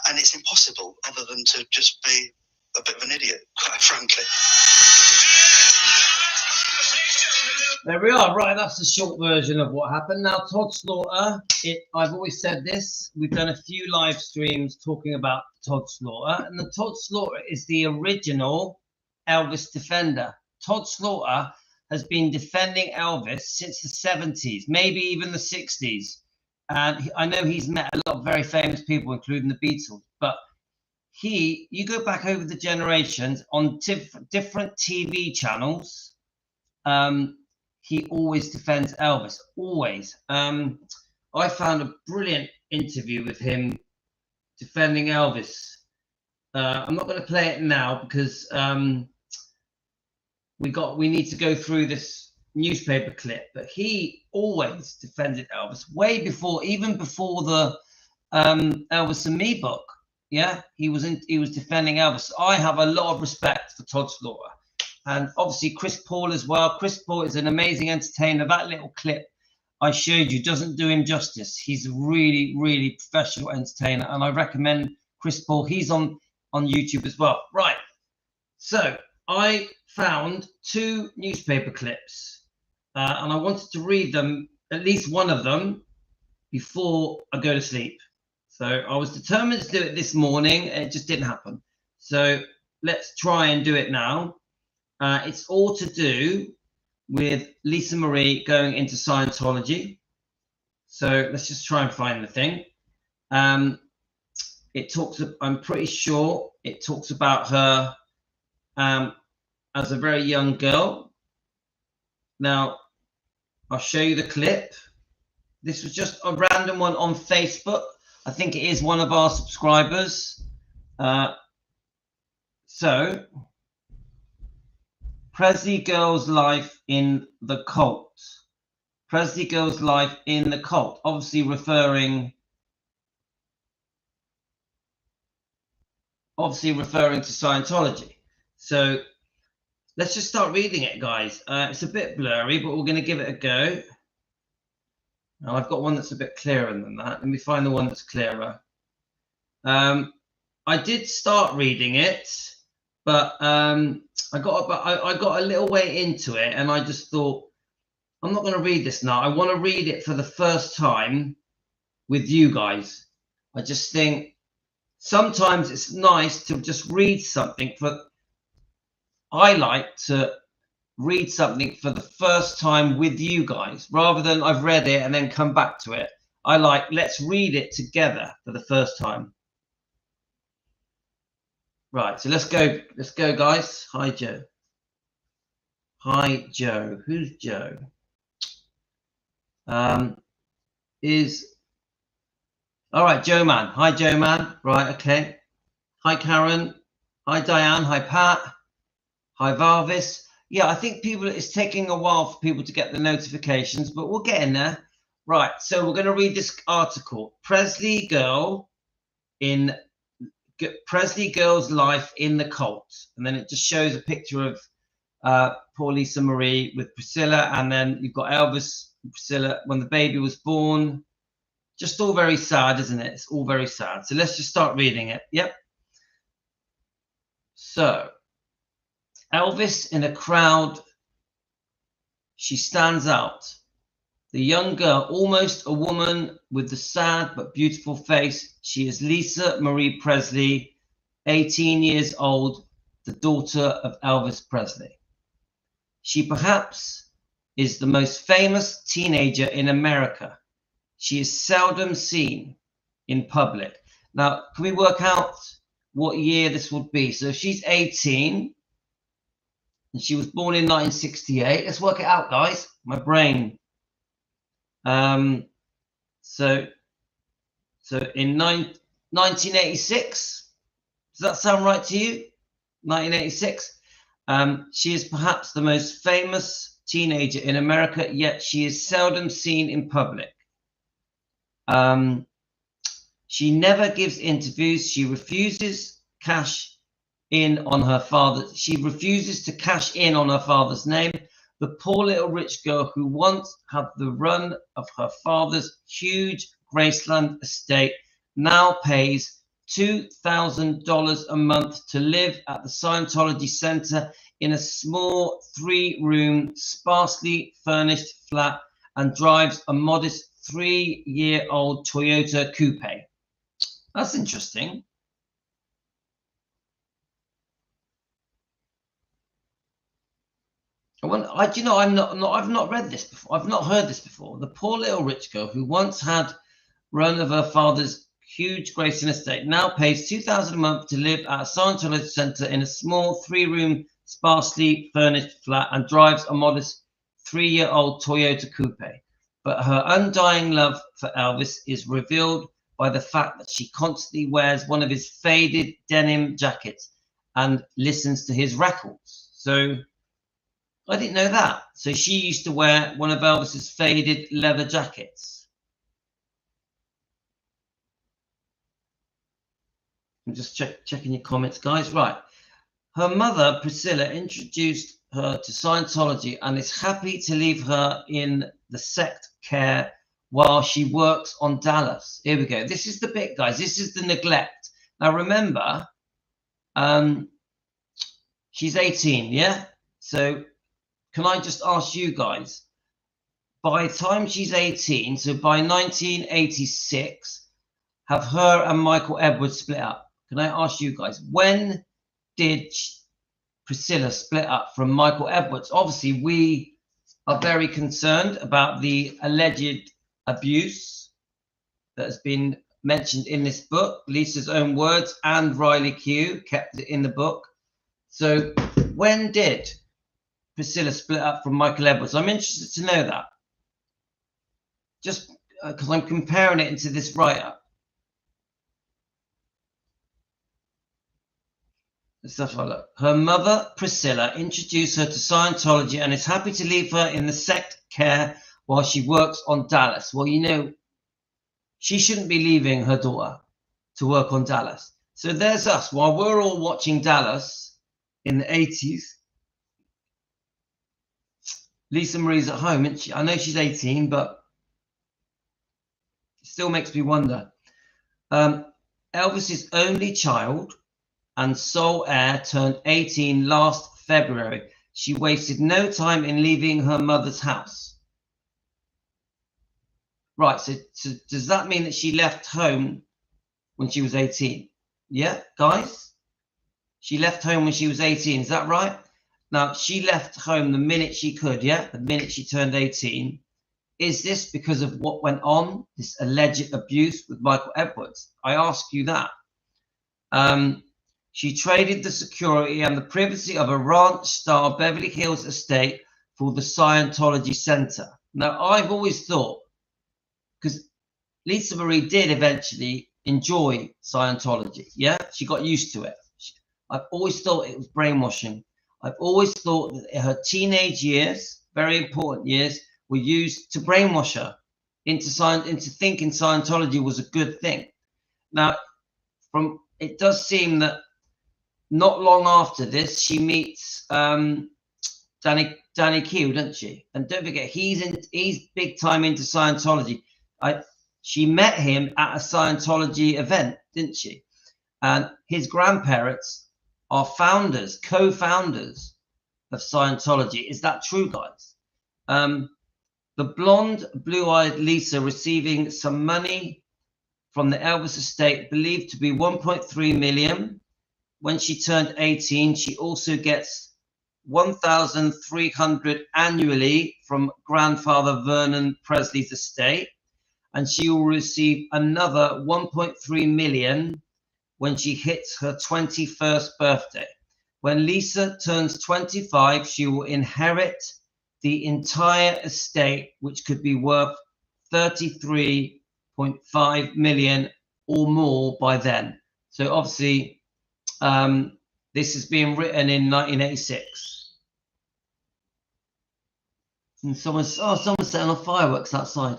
And it's impossible other than to just be a bit of an idiot, quite frankly. There we are. Right, that's the short version of what happened. Now, Todd Slaughter, I've always said this. We've done a few live streams talking about Todd Slaughter. And the Todd Slaughter is the original Elvis defender. Todd Slaughter has been defending Elvis since the 70s, maybe even the 60s. And I know he's met a lot of very famous people, including the Beatles. But you go back over the generations on different TV channels, he always defends Elvis, always. I found a brilliant interview with him defending Elvis. I'm not going to play it now because we need to go through this newspaper clip, but he always defended Elvis way before, even before the Elvis and Me book. Yeah, he was defending Elvis. I have a lot of respect for Todd Slaughter, and obviously Chris Paul as well. Chris Paul is an amazing entertainer. That little clip I showed you doesn't do him justice. He's a really, really professional entertainer, and I recommend Chris Paul. He's on YouTube as well. Right. So I found 2 newspaper clips, and I wanted to read them, at least one of them, before I go to sleep. So I was determined to do it this morning, and it just didn't happen. So let's try and do it now. It's all to do with Lisa Marie going into Scientology. So let's just try and find the thing. It talks, I'm pretty sure it talks about her as a very young girl. Now, I'll show you the clip. This was just a random one on Facebook. I think it is one of our subscribers. So, Presley girl's life in the cult. Presley girl's life in the cult. Obviously referring to Scientology. So let's just start reading it, guys. It's a bit blurry, but we're going to give it a go. Now I've got one that's a bit clearer than that. Let me find the one that's clearer. I did start reading it, but I got a little way into it, and I just thought, I'm not going to read this now. I want to read it for the first time with you guys. I just think sometimes it's nice to just read something I like to read something for the first time with you guys, rather than I've read it and then come back to it. Let's read it together for the first time. Right, so let's go, guys. Hi, Joe. Hi, Joe. Who's Joe? All right, Joe Man. Hi, Joe Man. Right, okay. Hi, Karen. Hi, Diane. Hi, Pat. Hi, Varvis. Yeah, I think it's taking a while for people to get the notifications, but we'll get in there. Right, so we're going to read this article. Presley girl's life in the cult. And then it just shows a picture of poor Lisa Marie with Priscilla, and then you've got Elvis and Priscilla when the baby was born. Just all very sad, isn't it? It's all very sad. So let's just start reading it. Yep. So, Elvis in a crowd, she stands out. The young girl, almost a woman with the sad but beautiful face. She is Lisa Marie Presley, 18 years old, the daughter of Elvis Presley. She perhaps is the most famous teenager in America. She is seldom seen in public. Now, can we work out what year this would be? So if she's 18 and she was born in 1968, let's work it out, guys. My brain. So in 1986, does that sound right to you? 1986. She is perhaps the most famous teenager in America, yet she is seldom seen in public. She never gives interviews. She refuses to cash in on her father's name. The poor little rich girl who once had the run of her father's huge Graceland estate now pays $2,000 a month to live at the Scientology Center in a small 3-room, sparsely furnished flat, and drives a modest 3-year-old Toyota coupe. That's interesting. I've not read this before. I've not heard this before. The poor little rich girl who once had run of her father's huge Graceland estate now pays $2,000 a month to live at a Scientology center in a small 3-room, sparsely furnished flat and drives a modest 3-year-old Toyota coupe. But her undying love for Elvis is revealed by the fact that she constantly wears one of his faded denim jackets and listens to his records. So I didn't know that. So she used to wear one of Elvis's faded leather jackets. I'm just checking your comments, guys. Right. Her mother, Priscilla, introduced her to Scientology and is happy to leave her in the sect care while she works on Dallas. Here we go. This is the bit, guys. This is the neglect. Now, remember, she's 18, yeah? So can I just ask you guys, by the time she's 18, so by 1986, have her and Michael Edwards split up? Can I ask you guys, when did Priscilla split up from Michael Edwards? Obviously, we are very concerned about the alleged abuse that has been mentioned in this book. Lisa's own words and Riley Q kept it in the book. So when did Priscilla split up from Michael Edwards? I'm interested to know that. Just because I'm comparing it into this write-up. Let's have a look. Her mother, Priscilla, introduced her to Scientology and is happy to leave her in the sect care while she works on Dallas. Well, you know, she shouldn't be leaving her daughter to work on Dallas. So there's us. While we're all watching Dallas in the 80s, Lisa Marie's at home, isn't she? I know she's 18, but it still makes me wonder. Elvis's only child and sole heir turned 18 last February. She wasted no time in leaving her mother's house. Right, so does that mean that she left home when she was 18? Yeah, guys? She left home when she was 18, is that right? Now, she left home the minute she could, yeah? The minute she turned 18. Is this because of what went on, this alleged abuse with Michael Edwards? I ask you that. She traded the security and the privacy of a ranch-style Beverly Hills estate for the Scientology Center. Now, I've always thought, because Lisa Marie did eventually enjoy Scientology, yeah? She got used to it. I've always thought it was brainwashing. I've always thought that her teenage years, very important years, were used to brainwash her into thinking Scientology was a good thing. Now, it does seem that not long after this, she meets Danny Q, doesn't she? And don't forget, he's big time into Scientology. She met him at a Scientology event, didn't she? And his grandparents are co-founders of Scientology. Is that true, guys? The blonde, blue-eyed Lisa receiving some money from the Elvis estate, believed to be 1.3 million. When she turned 18, she also gets 1,300 annually from grandfather Vernon Presley's estate, and she will receive another 1.3 million when she hits her 21st birthday. When Lisa turns 25, she will inherit the entire estate, which could be worth 33.5 million or more by then. So obviously, this is being written in 1986. And someone's setting off fireworks outside.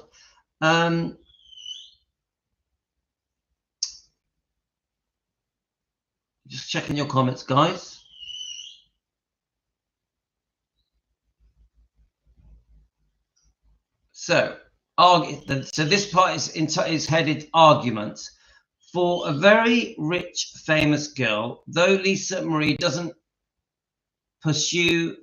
Just checking your comments, guys. So this part is headed arguments. For a very rich, famous girl, though Lisa Marie doesn't pursue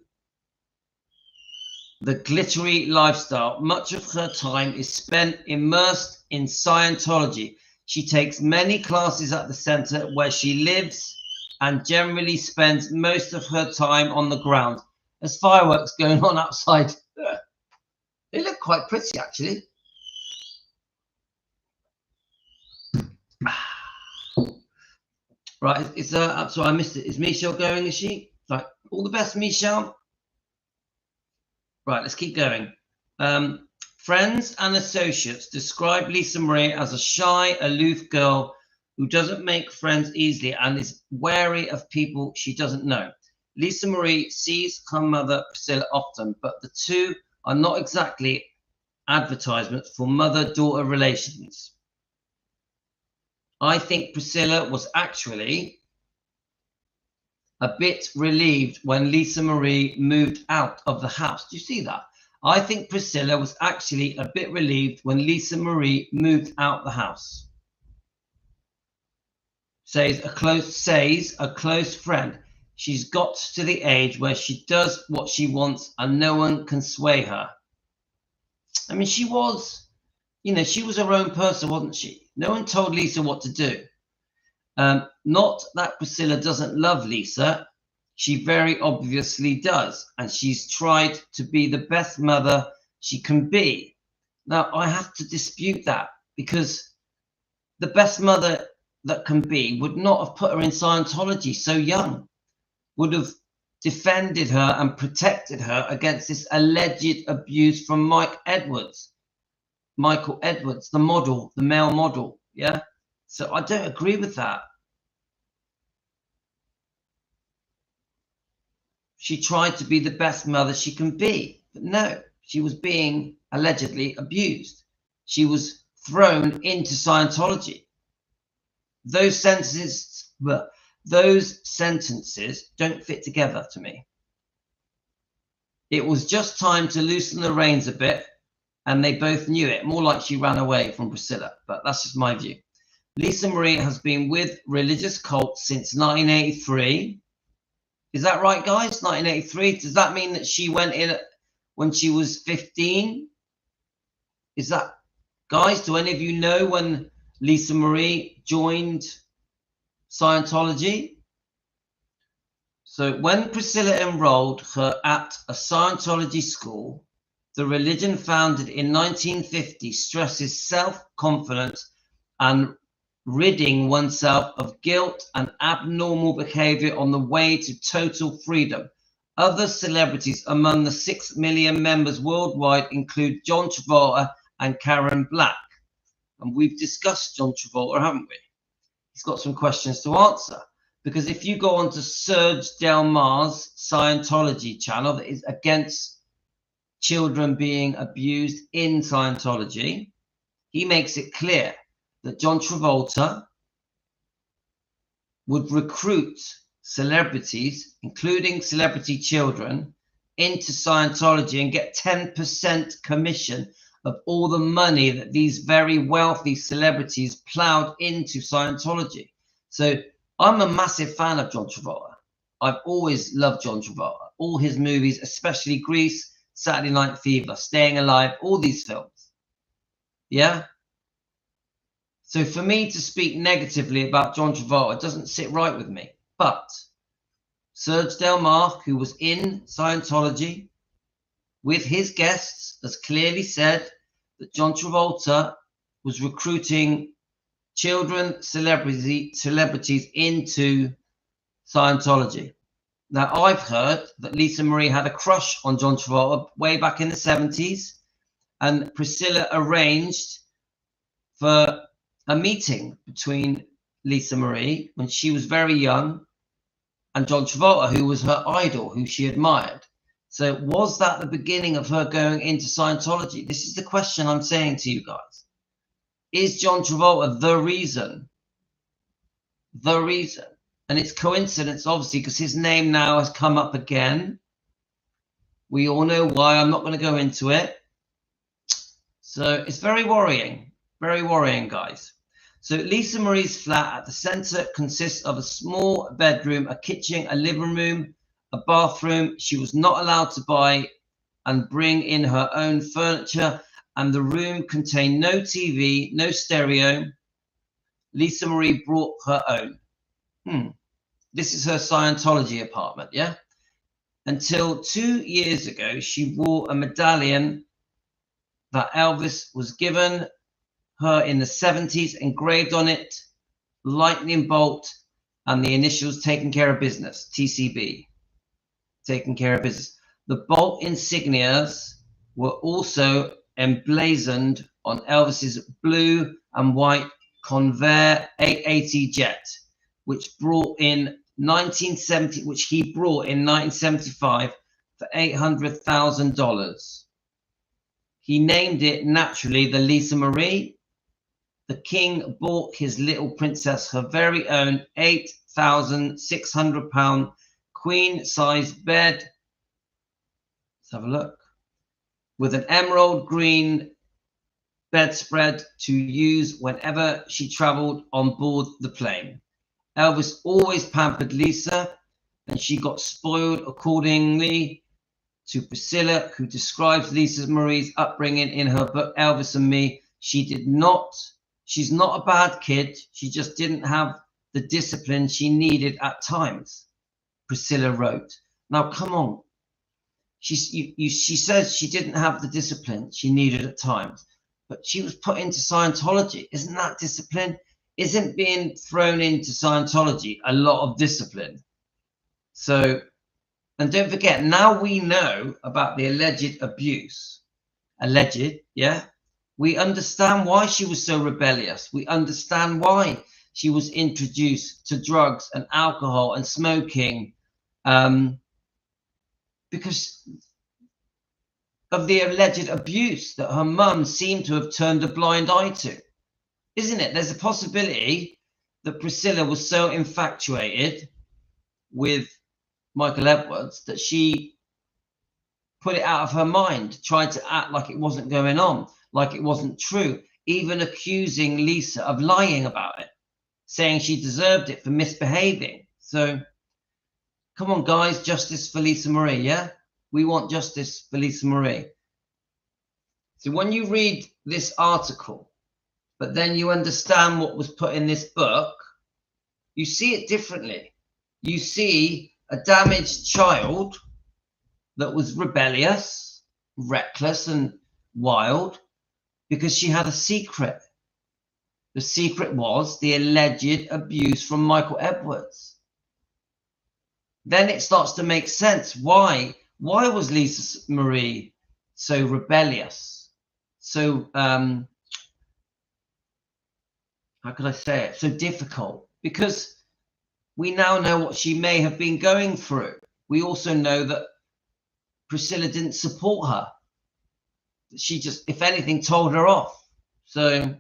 the glittery lifestyle, much of her time is spent immersed in Scientology. She takes many classes at the center where she lives and generally spends most of her time on the ground. There's fireworks going on outside. They look quite pretty, actually. Right, so I missed it. Is Michelle going? Is she? Right, All the best, Michelle. Right, let's keep going. Friends and associates describe Lisa Marie as a shy, aloof girl who doesn't make friends easily and is wary of people she doesn't know. Lisa Marie sees her mother Priscilla often, but the two are not exactly advertisements for mother-daughter relations. I think Priscilla was actually a bit relieved when Lisa Marie moved out of the house. Do you see that? I think Priscilla was actually a bit relieved when Lisa Marie moved out the house. Says a close friend. She's got to the age where she does what she wants and no one can sway her. I mean, she was, she was her own person, wasn't she? No one told Lisa what to do. Not that Priscilla doesn't love Lisa. She very obviously does. And she's tried to be the best mother she can be. Now, I have to dispute that, because the best mother that can be would not have put her in Scientology so young, would have defended her and protected her against this alleged abuse from Michael Edwards, the model, the male model. Yeah. So I don't agree with that. She tried to be the best mother she can be, but no, she was being allegedly abused. She was thrown into Scientology. Those sentences don't fit together to me. It was just time to loosen the reins a bit, and they both knew it. More like she ran away from Priscilla, but that's just my view. Lisa Marie has been with religious cults since 1983. Is that right, guys? 1983. Does that mean that she went in when she was 15? Is that, guys, do any of you know when Lisa Marie joined Scientology? So when Priscilla enrolled her at a Scientology school, the religion founded in 1950 stresses self-confidence and ridding oneself of guilt and abnormal behavior on the way to total freedom. Other celebrities among the 6 million members worldwide include John Travolta and Karen Black. And we've discussed John Travolta, haven't we? He's got some questions to answer. Because if you go on to Serge Delmar's Scientology channel that is against children being abused in Scientology, he makes it clear that John Travolta would recruit celebrities, including celebrity children, into Scientology and get 10% commission of all the money that these very wealthy celebrities plowed into Scientology. So I'm a massive fan of John Travolta. I've always loved John Travolta. All his movies, especially Grease, Saturday Night Fever, Staying Alive, all these films. Yeah? So for me to speak negatively about John Travolta doesn't sit right with me. But Serge Delmar, who was in Scientology with his guests, has clearly said that John Travolta was recruiting children, celebrities into Scientology. Now, I've heard that Lisa Marie had a crush on John Travolta way back in the 70s, and Priscilla arranged for a meeting between Lisa Marie when she was very young and John Travolta, who was her idol, who she admired. So was that the beginning of her going into Scientology? This is the question I'm saying to you guys. Is John Travolta the reason? The reason. And it's coincidence, obviously, because his name now has come up again. We all know why. I'm not going to go into it. So it's very worrying, guys. So Lisa Marie's flat at the center consists of a small bedroom, a kitchen, a living room, a bathroom. She was not allowed to buy and bring in her own furniture, and the room contained no TV, no stereo. Lisa Marie brought her own. This is her Scientology apartment, yeah? Until 2 years ago, she wore a medallion that Elvis was given her in the 70s, engraved on it, lightning bolt, and the initials taking care of business, TCB. taking care of business. The Bolt insignias were also emblazoned on Elvis's blue and white Convair 880 jet, which he brought in 1975 for $800,000. He named it naturally the Lisa Marie. The king bought his little princess her very own 8,600-pound queen-size bed. Let's have a look. With an emerald green bedspread to use whenever she traveled on board the plane. Elvis always pampered Lisa, and she got spoiled accordingly to Priscilla, who describes Lisa Marie's upbringing in her book Elvis and Me. She's not a bad kid. She just didn't have the discipline she needed at times, Priscilla wrote. Now, come on. She says she didn't have the discipline she needed at times, but she was put into Scientology. Isn't that discipline? Isn't being thrown into Scientology a lot of discipline? So, and don't forget, now we know about the alleged abuse. Alleged, yeah? We understand why she was so rebellious. We understand why she was introduced to drugs and alcohol and smoking, because of the alleged abuse that her mum seemed to have turned a blind eye to. Isn't it? There's a possibility that Priscilla was so infatuated with Michael Edwards that she put it out of her mind, tried to act like it wasn't going on, like it wasn't true, even accusing Lisa of lying about it, saying she deserved it for misbehaving. So, come on, guys, justice for Lisa Marie, yeah? We want justice for Lisa Marie. So when you read this article, but then you understand what was put in this book, you see it differently. You see a damaged child that was rebellious, reckless, and wild because she had a secret. The secret was the alleged abuse from Michael Edwards. Then it starts to make sense. Why was Lisa Marie so rebellious? So, how could I say it? So difficult. Because we now know what she may have been going through. We also know that Priscilla didn't support her. She just, if anything, told her off. So,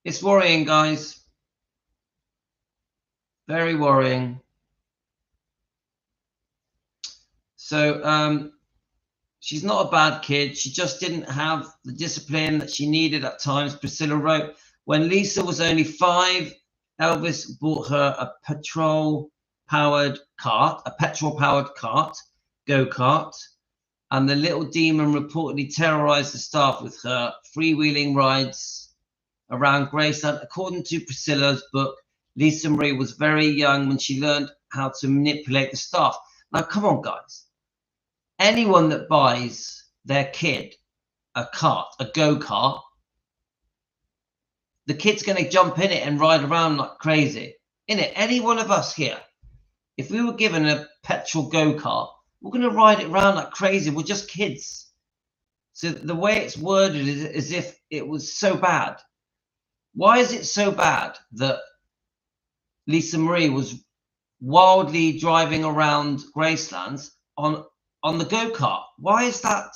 it's worrying, guys. Very worrying. So she's not a bad kid. She just didn't have the discipline that she needed at times. Priscilla wrote, when Lisa was only 5, Elvis bought her a petrol-powered kart, go-kart, and the little demon reportedly terrorized the staff with her freewheeling rides around Graceland. According to Priscilla's book, Lisa Marie was very young when she learned how to manipulate the staff. Now, come on, guys. Anyone that buys their kid a kart, a go-kart, the kid's going to jump in it and ride around like crazy. Innit? Any one of us here, if we were given a petrol go-kart, we're going to ride it around like crazy. We're just kids. So the way it's worded is as if it was so bad. Why is it so bad that Lisa Marie was wildly driving around Gracelands on the go-kart? Why is that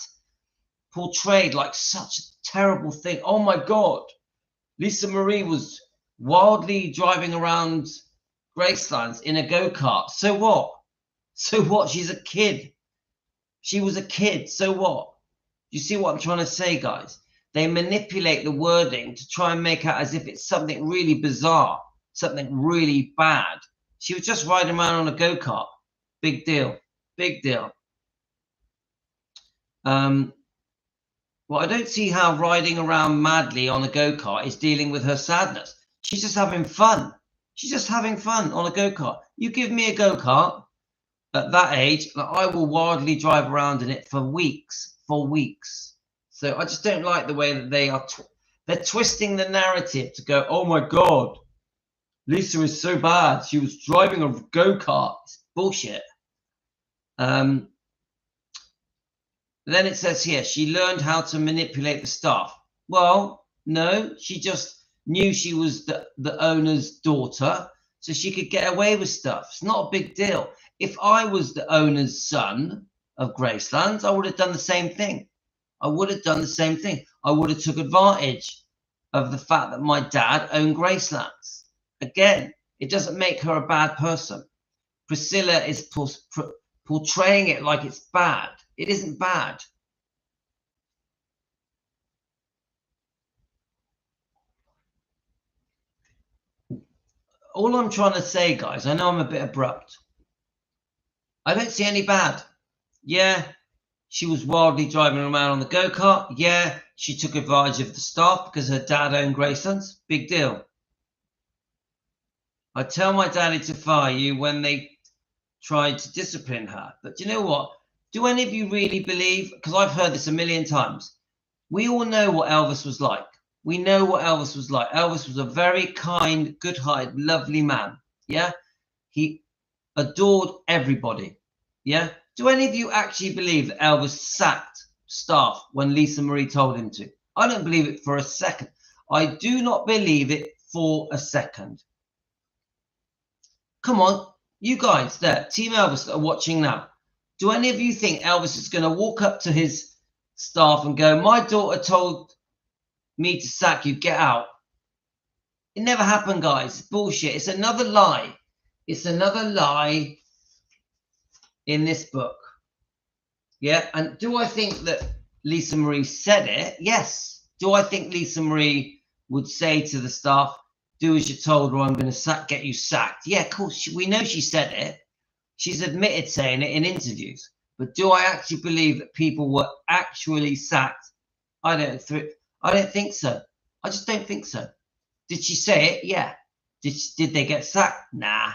portrayed like such a terrible thing? Oh my God. Lisa Marie was wildly driving around Gracelands in a go-kart. So what? So what? She's a kid. She was a kid. So what? You see what I'm trying to say, guys? They manipulate the wording to try and make out as if it's something really bizarre, something really bad. She was just riding around on a go-kart. Big deal. Big deal. Well, I don't see how riding around madly on a go-kart is dealing with her sadness. She's just having fun. She's just having fun on a go-kart. You give me a go-kart at that age, and I will wildly drive around in it for weeks. So I just don't like the way that they're twisting the narrative to go, oh my God, Lisa is so bad. She was driving a go-kart. It's bullshit. Then it says here, she learned how to manipulate the staff. Well, no, she just knew she was the owner's daughter, so she could get away with stuff. It's not a big deal. If I was the owner's son of Gracelands, I would have done the same thing. I would have done the same thing. I would have took advantage of the fact that my dad owned Gracelands. Again, it doesn't make her a bad person. Priscilla is portraying it like it's bad. It isn't bad. All I'm trying to say, guys, I know I'm a bit abrupt. I don't see any bad. Yeah, she was wildly driving around on the go-kart. Yeah, she took advantage of the staff because her dad owned Gracelands. Big deal. I tell my daddy to fire you when they tried to discipline her. But do you know what? Do any of you really believe, because I've heard this a million times, we all know what Elvis was like. We know what Elvis was like. Elvis was a very kind, good-hearted, lovely man. Yeah? He adored everybody. Yeah? Do any of you actually believe that Elvis sacked staff when Lisa Marie told him to? I don't believe it for a second. I do not believe it for a second. Come on, you guys there, Team Elvis that are watching now. Do any of you think Elvis is going to walk up to his staff and go, my daughter told me to sack you, get out? It never happened, guys. It's bullshit. It's another lie. It's another lie in this book. Yeah, and do I think that Lisa Marie said it? Yes. Do I think Lisa Marie would say to the staff, do as you're told or I'm going to get you sacked? Yeah, of course. We know she said it. She's admitted saying it in interviews. But do I actually believe that people were actually sacked? I don't think so. I just don't think so. Did she say it? Yeah. Did they get sacked? Nah.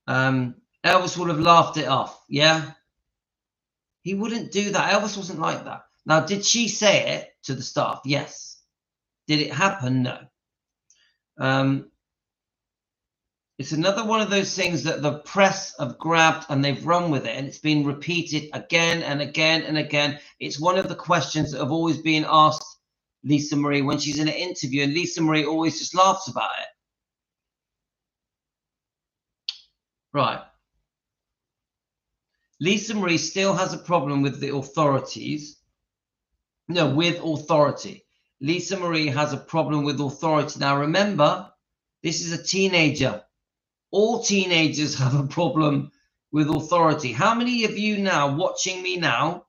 Elvis would have laughed it off. Yeah. He wouldn't do that. Elvis wasn't like that. Now, did she say it to the staff? Yes. Did it happen? No. It's another one of those things that the press have grabbed and they've run with it, and it's been repeated again and again and again. It's one of the questions that have always been asked Lisa Marie when she's in an interview, and Lisa Marie always just laughs about it. Right. Lisa Marie still has a problem with the authorities. No, with authority. Lisa Marie has a problem with authority. Now, remember, this is a teenager. All teenagers have a problem with authority. How many of you now, watching me now,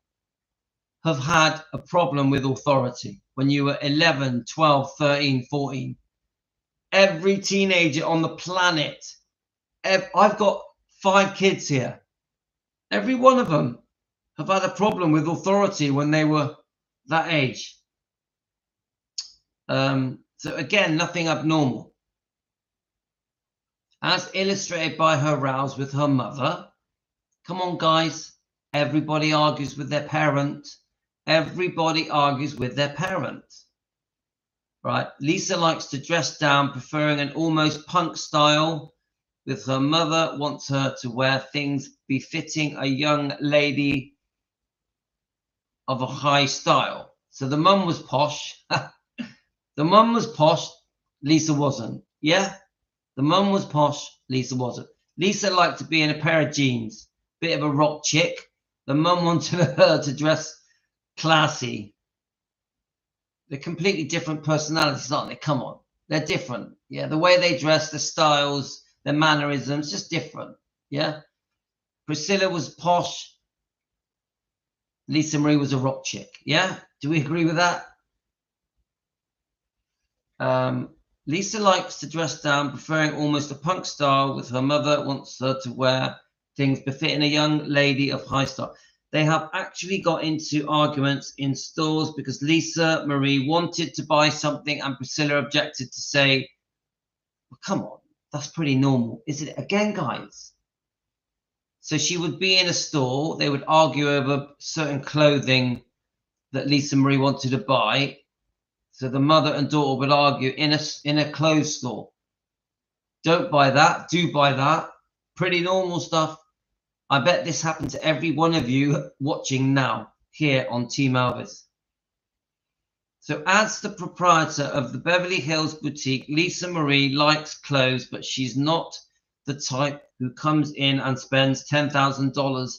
have had a problem with authority when you were 11, 12, 13, 14? Every teenager on the planet. I've got 5 kids here. Every one of them have had a problem with authority when they were that age. So again, nothing abnormal. As illustrated by her rows with her mother. Come on, guys. Everybody argues with their parent. Everybody argues with their parent. Right? Lisa likes to dress down, preferring an almost punk style, with her mother wants her to wear things befitting a young lady of a high style. So the mum was posh. The mum was posh. Lisa wasn't. Yeah? The mum was posh, Lisa wasn't. Lisa liked to be in a pair of jeans, bit of a rock chick. The mum wanted her to dress classy. They're completely different personalities, aren't they? Come on. They're different. Yeah, the way they dress, the styles, their mannerisms, just different. Yeah? Priscilla was posh. Lisa Marie was a rock chick. Yeah? Do we agree with that? Lisa likes to dress down, preferring almost a punk style, with her mother wants her to wear things befitting a young lady of high style. They have actually got into arguments in stores because Lisa Marie wanted to buy something and Priscilla objected to say, well, come on, that's pretty normal, isn't it? Again, guys. So she would be in a store, they would argue over certain clothing that Lisa Marie wanted to buy. So the mother and daughter would argue in a clothes store. Don't buy that. Do buy that. Pretty normal stuff. I bet this happened to every one of you watching now here on Team Elvis. So as the proprietor of the Beverly Hills boutique, Lisa Marie likes clothes, but she's not the type who comes in and spends $10,000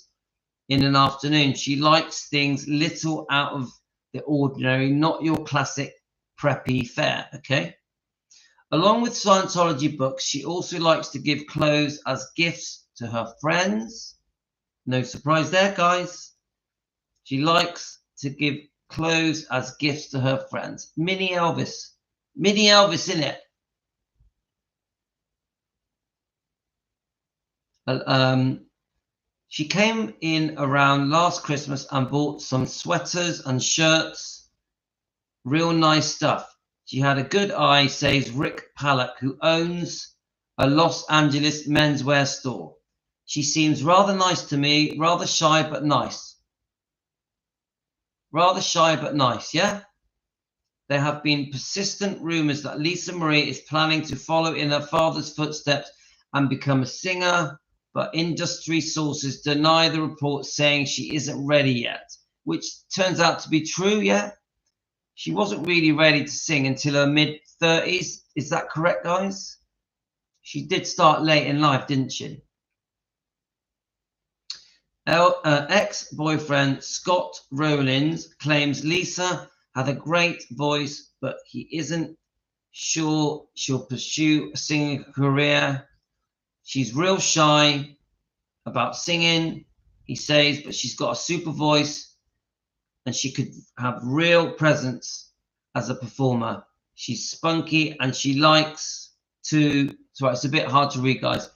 in an afternoon. She likes things little out of the ordinary, not your classic preppy fare, okay? Along with Scientology books, she also likes to give clothes as gifts to her friends. No surprise there, guys. She likes to give clothes as gifts to her friends. Mini Elvis. Mini Elvis in it. She came in around last Christmas and bought some sweaters and shirts. Real nice stuff. She had a good eye, says Rick Palak, who owns a Los Angeles menswear store. She seems rather nice to me, rather shy but nice. Rather shy but nice, yeah? There have been persistent rumors that Lisa Marie is planning to follow in her father's footsteps and become a singer, but industry sources deny the reports, saying she isn't ready yet, which turns out to be true, yeah? She wasn't really ready to sing until her mid-30s. Is that correct, guys? She did start late in life, didn't she? Ex-boyfriend Scott Rollins claims Lisa had a great voice, but he isn't sure she'll pursue a singing career. She's real shy about singing, he says, but she's got a super voice and she could have real presence as a performer. She's spunky and she likes to, sorry, it's a bit hard to read, guys.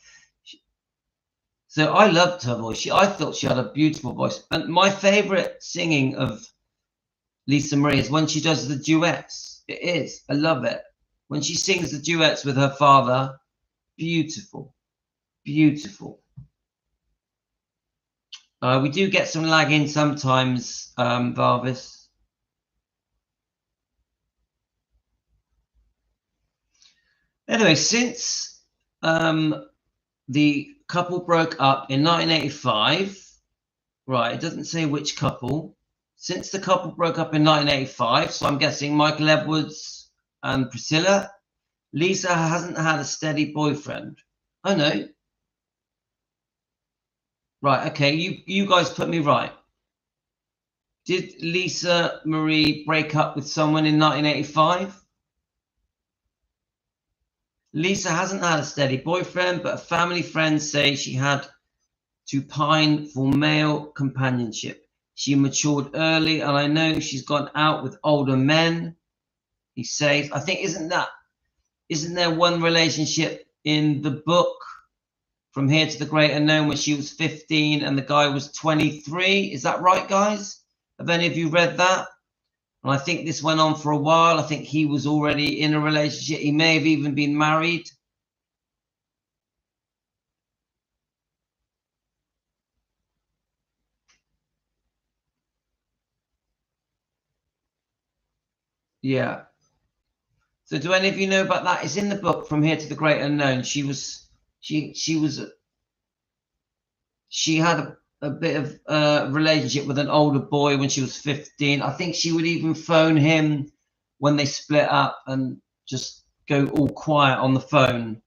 So I loved her voice. I thought she had a beautiful voice. And my favorite singing of Lisa Marie is when she does the duets. It is. I love it. When she sings the duets with her father, beautiful. Beautiful. We do get some lag in sometimes, Varvis. Anyway, since the couple broke up in 1985, right, it doesn't say which couple. Since the couple broke up in 1985, so I'm guessing Michael Edwards and Priscilla, Lisa hasn't had a steady boyfriend. Oh, no. Right, okay, you guys put me right. Did Lisa Marie break up with someone in 1985? Lisa hasn't had a steady boyfriend, but family friends say she had to pine for male companionship. She matured early, and I know she's gone out with older men, he says. I think, isn't there one relationship in the book From Here to the Great Unknown when she was 15 and the guy was 23? Is that right, guys? Have any of you read that? And I think this went on for a while. I think he was already in a relationship. He may have even been married. Yeah. So do any of you know about that? It's in the book From Here to the Great Unknown. She had a bit of a relationship with an older boy when she was 15. I think she would even phone him when they split up and just go all quiet on the phone.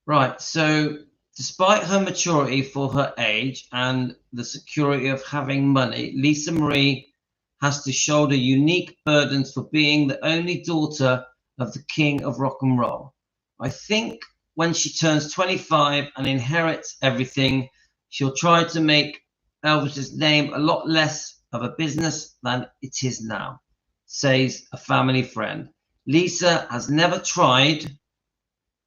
Right, so despite her maturity for her age and the security of having money, Lisa Marie has to shoulder unique burdens for being the only daughter of the king of rock and roll. I think when she turns 25 and inherits everything, she'll try to make Elvis's name a lot less of a business than it is now, says a family friend. Lisa has never tried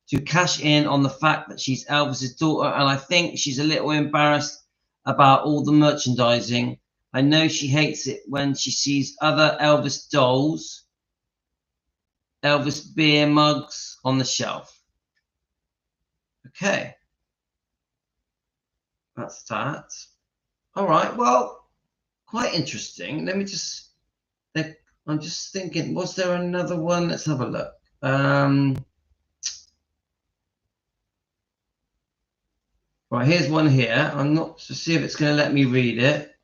to cash in on the fact that she's Elvis's daughter, and I think she's a little embarrassed about all the merchandising. I know she hates it when she sees other Elvis dolls, Elvis beer mugs on the shelf. Okay, that's that. All right, well, quite interesting. Let me just, I'm just thinking, was there another one? Let's have a look. Right, here's one here. I'm not to see if it's going to let me read it.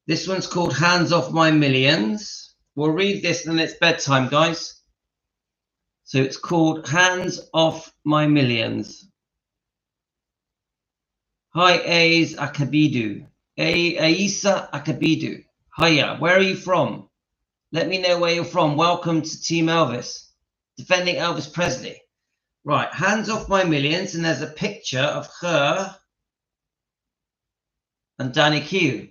This one's called Hands Off My Millions. We'll read this and it's bedtime, guys. So it's called Hands Off My Millions. Hi, Akabidu. Aisa Akabidu. Hiya, where are you from? Let me know where you're from. Welcome to Team Elvis, defending Elvis Presley. Right, Hands Off My Millions, and there's a picture of her and Danny Q.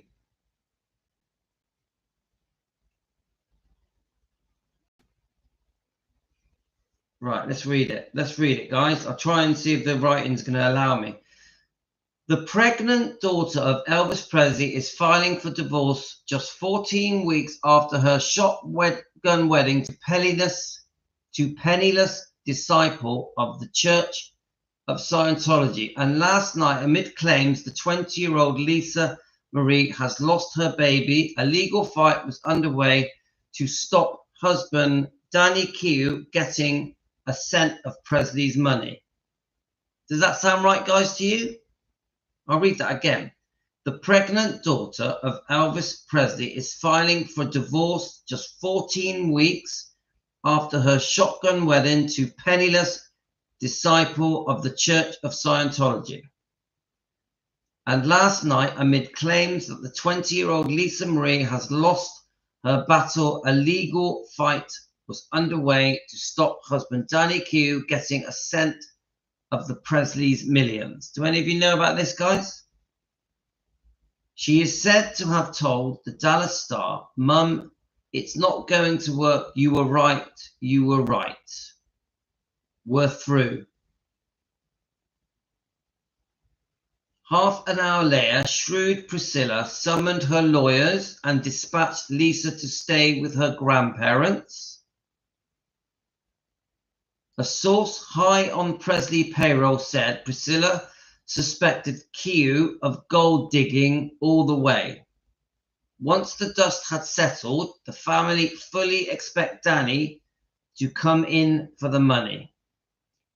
Right, let's read it. Let's read it, guys. I'll try and see if the writing's going to allow me. The pregnant daughter of Elvis Presley is filing for divorce just 14 weeks after her shotgun wedding to penniless disciple of the Church of Scientology. And last night, amid claims the 20-year-old Lisa Marie has lost her baby, a legal fight was underway to stop husband Danny Q getting a cent of Presley's money. Does that sound right, guys, to you? I'll read that again. The pregnant daughter of Elvis Presley is filing for divorce just 14 weeks after her shotgun wedding to penniless disciple of the Church of Scientology. And last night, amid claims that the 20-year-old Lisa Marie has lost her battle, a legal fight was underway to stop husband Danny Q getting a cent of the Presley's millions. Do any of you know about this, guys? She is said to have told the Dallas Star, "Mum, it's not going to work. You were right. You were right. We're through." Half an hour later, shrewd Priscilla summoned her lawyers and dispatched Lisa to stay with her grandparents. A source high on Presley payroll said Priscilla suspected Q of gold digging all the way. Once the dust had settled, the family fully expect Danny to come in for the money.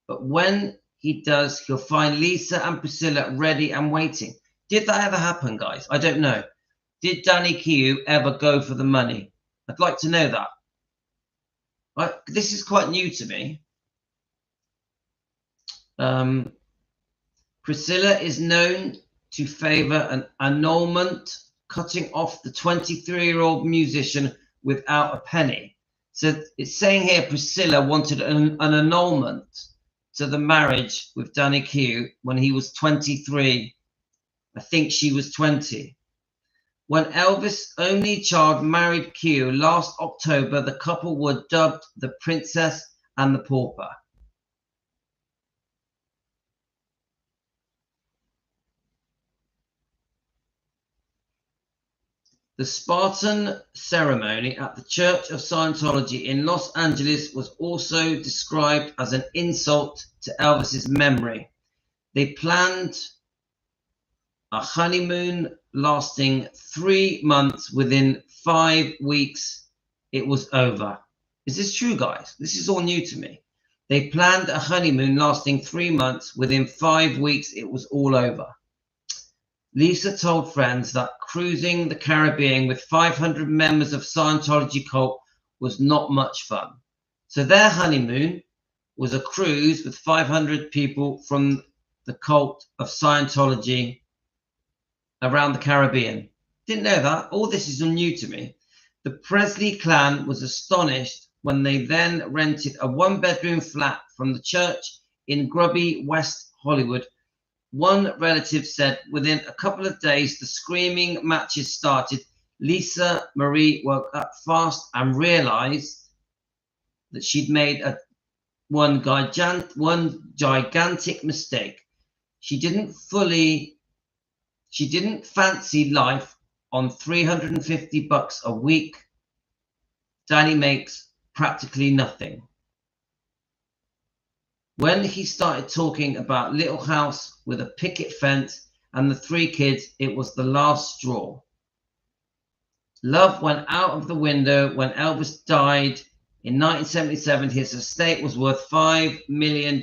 But when he does, he'll find Lisa and Priscilla ready and waiting. Did that ever happen, guys? I don't know. Did Danny Q ever go for the money? I'd like to know that. This is quite new to me. Priscilla is known to favor an annulment, cutting off the 23-year-old musician without a penny. So it's saying here Priscilla wanted an annulment to the marriage with Danny Q when he was 23. I think she was 20. When Elvis' only child married Q last October, the couple were dubbed the Princess and the Pauper. The Spartan ceremony at the Church of Scientology in Los Angeles was also described as an insult to Elvis's memory. They planned a honeymoon lasting 3 months. Within 5 weeks, it was over. Is this true, guys? This is all new to me. They planned a honeymoon lasting 3 months. Within 5 weeks, it was all over. Lisa told friends that cruising the Caribbean with 500 members of Scientology cult was not much fun. So their honeymoon was a cruise with 500 people from the cult of Scientology around the Caribbean. Didn't know that. All this is new to me. The Presley clan was astonished when they then rented a 1-bedroom flat from the church in grubby West Hollywood. One relative said within a couple of days, the screaming matches started. Lisa Marie woke up fast and realized that she'd made one gigantic mistake. She didn't fancy life on $350 a week. Danny makes practically nothing. When he started talking about Little House with a picket fence and the 3 kids, it was the last straw. Love went out of the window when Elvis died in 1977. His estate was worth $5 million,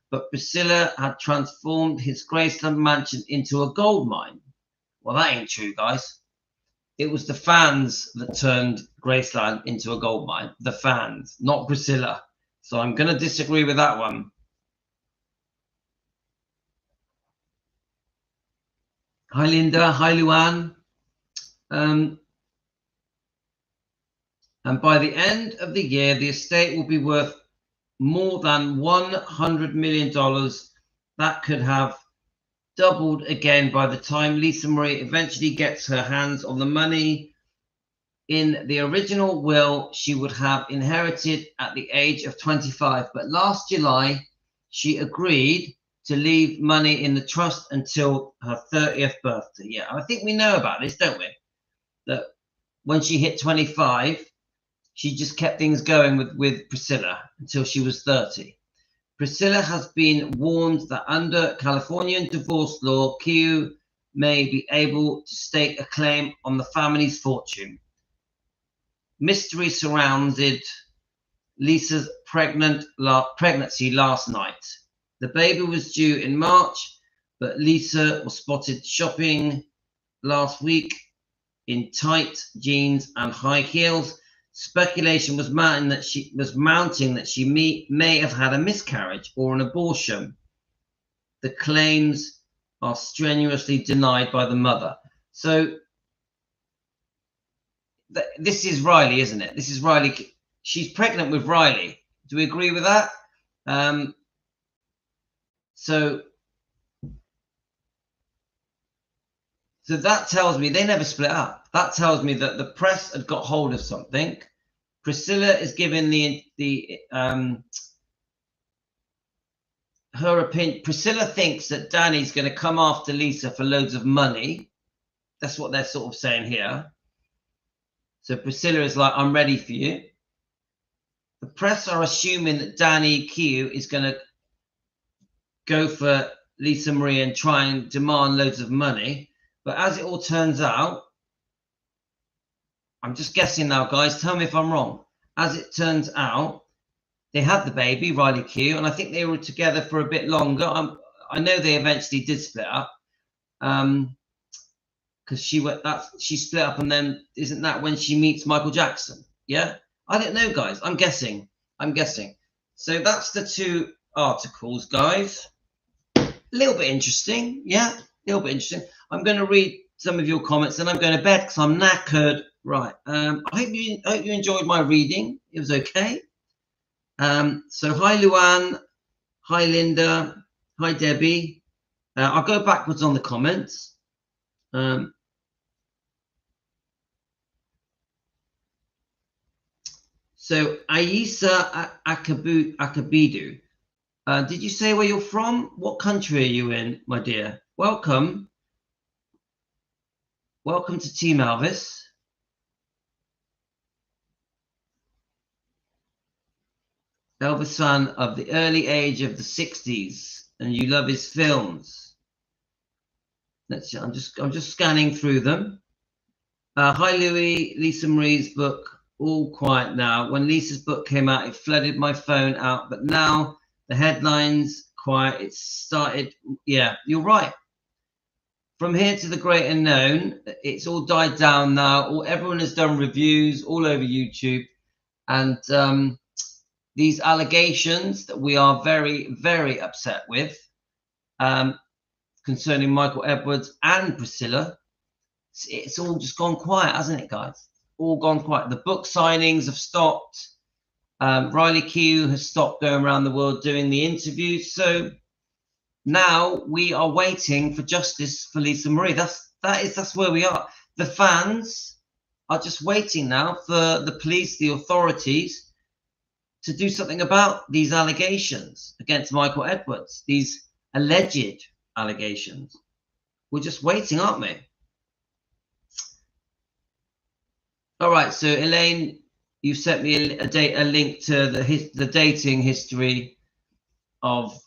but Priscilla had transformed his Graceland mansion into a gold mine. Well, that ain't true, guys. It was the fans that turned Graceland into a gold mine. The fans, not Priscilla. So I'm going to disagree with that one. Hi, Linda. Hi, Luann. And by the end of the year, the estate will be worth more than $100 million. That could have doubled again by the time Lisa Marie eventually gets her hands on the money. In the original will, she would have inherited at the age of 25, but last July, she agreed to leave money in the trust until her 30th birthday. Yeah, I think we know about this, don't we? That when she hit 25, she just kept things going with Priscilla until she was 30. Priscilla has been warned that under Californian divorce law, Q may be able to stake a claim on the family's fortune. Mystery surrounded Lisa's pregnancy last night. The baby was due in March, but Lisa was spotted shopping last week in tight jeans and high heels. Speculation was mounting that she may have had a miscarriage or an abortion. The claims are strenuously denied by the mother. So this is Riley, isn't it? This is Riley. She's pregnant with Riley. Do we agree with that? So that tells me they never split up. That tells me that the press had got hold of something. Priscilla is giving her opinion. Priscilla thinks that Danny's going to come after Lisa for loads of money. That's what they're sort of saying here. So Priscilla is like, I'm ready for you. The press are assuming that Danny Q is going to go for Lisa Marie and try and demand loads of money. But as it all turns out, I'm just guessing now, guys. Tell me if I'm wrong. As it turns out, they had the baby, Riley Q, and I think they were together for a bit longer. I know they eventually did split up, because she split up, and then isn't that when she meets Michael Jackson? Yeah, I don't know, guys. I'm guessing. So that's the two articles, guys. A little bit interesting, yeah, a little bit interesting. I'm going to read some of your comments, and I'm going to bed because I'm knackered. Right. I hope you enjoyed my reading. It was okay. So hi, Luann. Hi, Linda. Hi, Debbie. I'll go backwards on the comments. So Aisa Akabidu. Did you say where you're from? What country are you in, my dear? Welcome. Welcome to Team Elvis. Elvis fan of the early age of the 60s, and you love his films. I'm just scanning through them. Hi, Louis. Lisa Marie's book, All Quiet Now. When Lisa's book came out, it flooded my phone out, but now the headlines quiet. It started. Yeah, you're right. From Here to the Great Unknown, it's all died down now. Everyone has done reviews all over YouTube, and these allegations that we are very, very upset with, concerning Michael Edwards and Priscilla, it's all just gone quiet, hasn't it, guys? All gone quiet. The book signings have stopped. Riley Q has stopped going around the world doing the interviews. So now we are waiting for justice for Lisa Marie. That's where we are. The fans are just waiting now for the police, the authorities, to do something about these allegations against Michael Edwards, these alleged allegations. We're just waiting, aren't we? All right, so Elaine, you sent me a link to the dating history of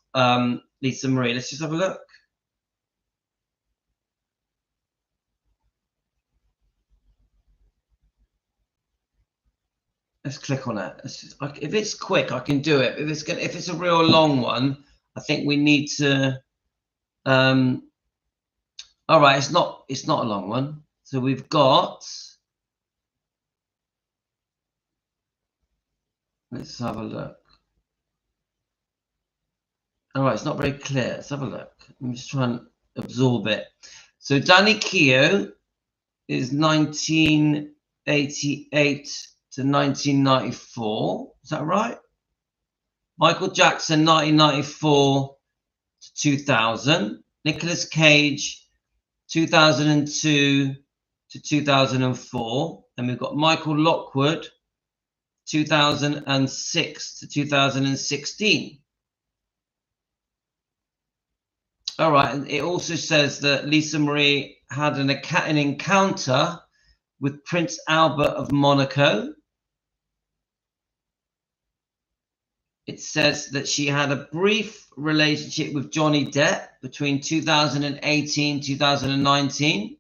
Lisa Marie. Let's just have a look. Let's click on it. If it's quick, I can do it. If it's a real long one, I think we need to. All right, it's not a long one. So we've got. Let's have a look. All right, it's not very clear. Let's have a look. I'm just trying to absorb it. So Danny Keogh is 1988 to 1994. Is that right? Michael Jackson, 1994 to 2000. Nicolas Cage, 2002 to 2004. And we've got Michael Lockwood, 2006 to 2016. All right, and it also says that Lisa Marie had an encounter with Prince Albert of Monaco. It says that she had a brief relationship with Johnny Depp between 2018 2019.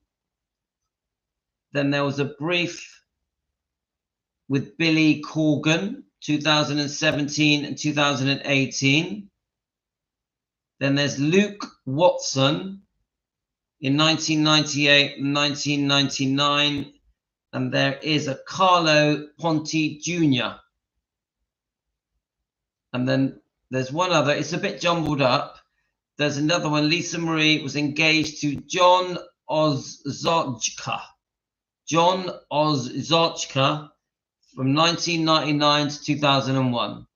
Then there was a brief with Billy Corgan, 2017 and 2018. Then there's Luke Watson in 1998 and 1999. And there is a Carlo Ponti Jr. And then there's one other. It's a bit jumbled up. There's another one. Lisa Marie was engaged to John Ozochka. John Ozochka from 1999 to 2001.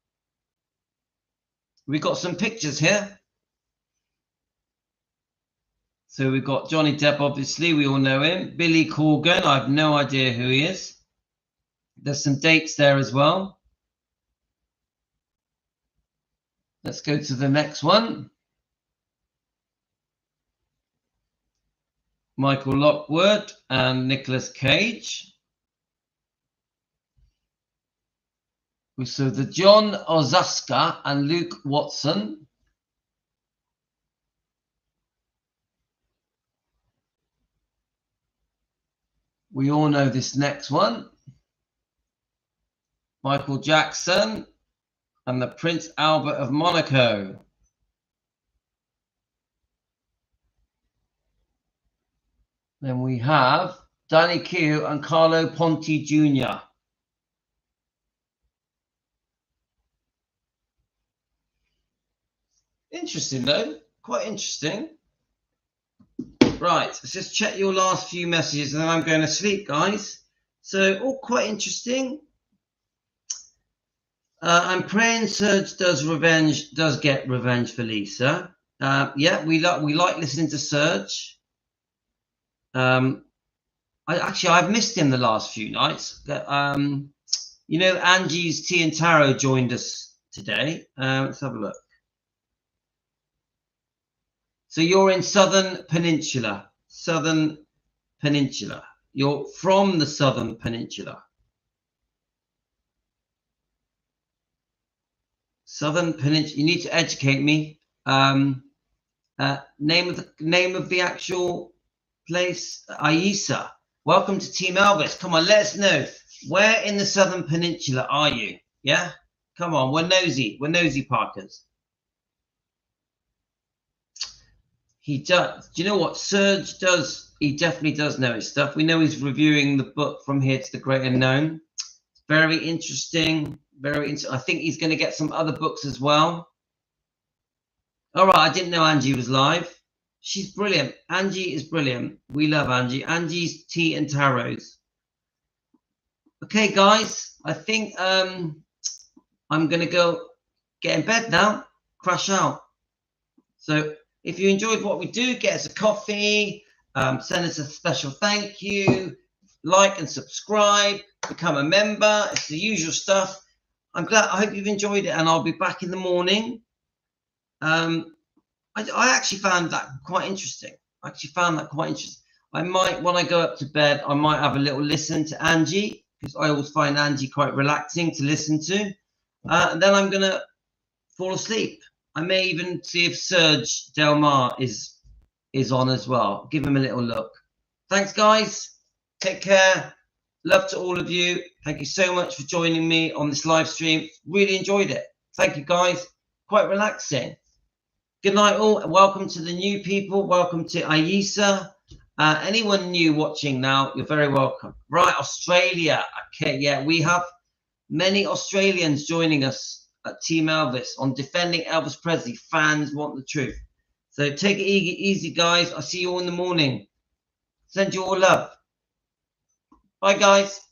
We've got some pictures here. So we've got Johnny Depp, obviously, we all know him. Billy Corgan, I have no idea who he is. There's some dates there as well. Let's go to the next one. Michael Lockwood and Nicolas Cage. So the John Ozaska and Luke Watson. We all know this next one. Michael Jackson and the Prince Albert of Monaco. Then we have Danny Keogh and Carlo Ponti Jr. Interesting though, quite interesting. Right, let's just check your last few messages and then I'm going to sleep, guys. So, all quite interesting. I'm praying Serge does get revenge for Lisa. Yeah, we like listening to Serge. I've missed him the last few nights. You know, Angie's Tea and Tarot joined us today. Let's have a look. So you're in Southern Peninsula. You're from the Southern Peninsula. Southern Peninsula. You need to educate me. Name of the actual place. Aisa. Welcome to Team Elvis. Come on, let us know. Where in the Southern Peninsula are you? Yeah? Come on, we're nosy. We're nosy Parkers. He does. Do you know what Serge does? He definitely does know his stuff. We know he's reviewing the book From Here to the Great Unknown. Very interesting. Very interesting. I think he's going to get some other books as well. All right. I didn't know Angie was live. She's brilliant. Angie is brilliant. We love Angie. Angie's Tea and Tarots. Okay, guys. I think I'm going to go get in bed now. Crash out. So if you enjoyed what we do, get us a coffee, send us a special thank you, like and subscribe, become a member. It's the usual stuff. I hope you've enjoyed it, and I'll be back in the morning. I actually found that quite interesting. I might, when I go up to bed, I might have a little listen to Angie, because I always find Angie quite relaxing to listen to. And then I'm going to fall asleep. I may even see if Serge Delmar is on as well. Give him a little look. Thanks, guys. Take care. Love to all of you. Thank you so much for joining me on this live stream. Really enjoyed it. Thank you, guys. Quite relaxing. Good night, all. Welcome to the new people. Welcome to Ayisa. Anyone new watching now, you're very welcome. Right, Australia. Okay, yeah, we have many Australians joining us at Team Elvis on Defending Elvis Presley. Fans want the truth. So take it easy, guys. I'll see you all in the morning. Send you all love. Bye, guys.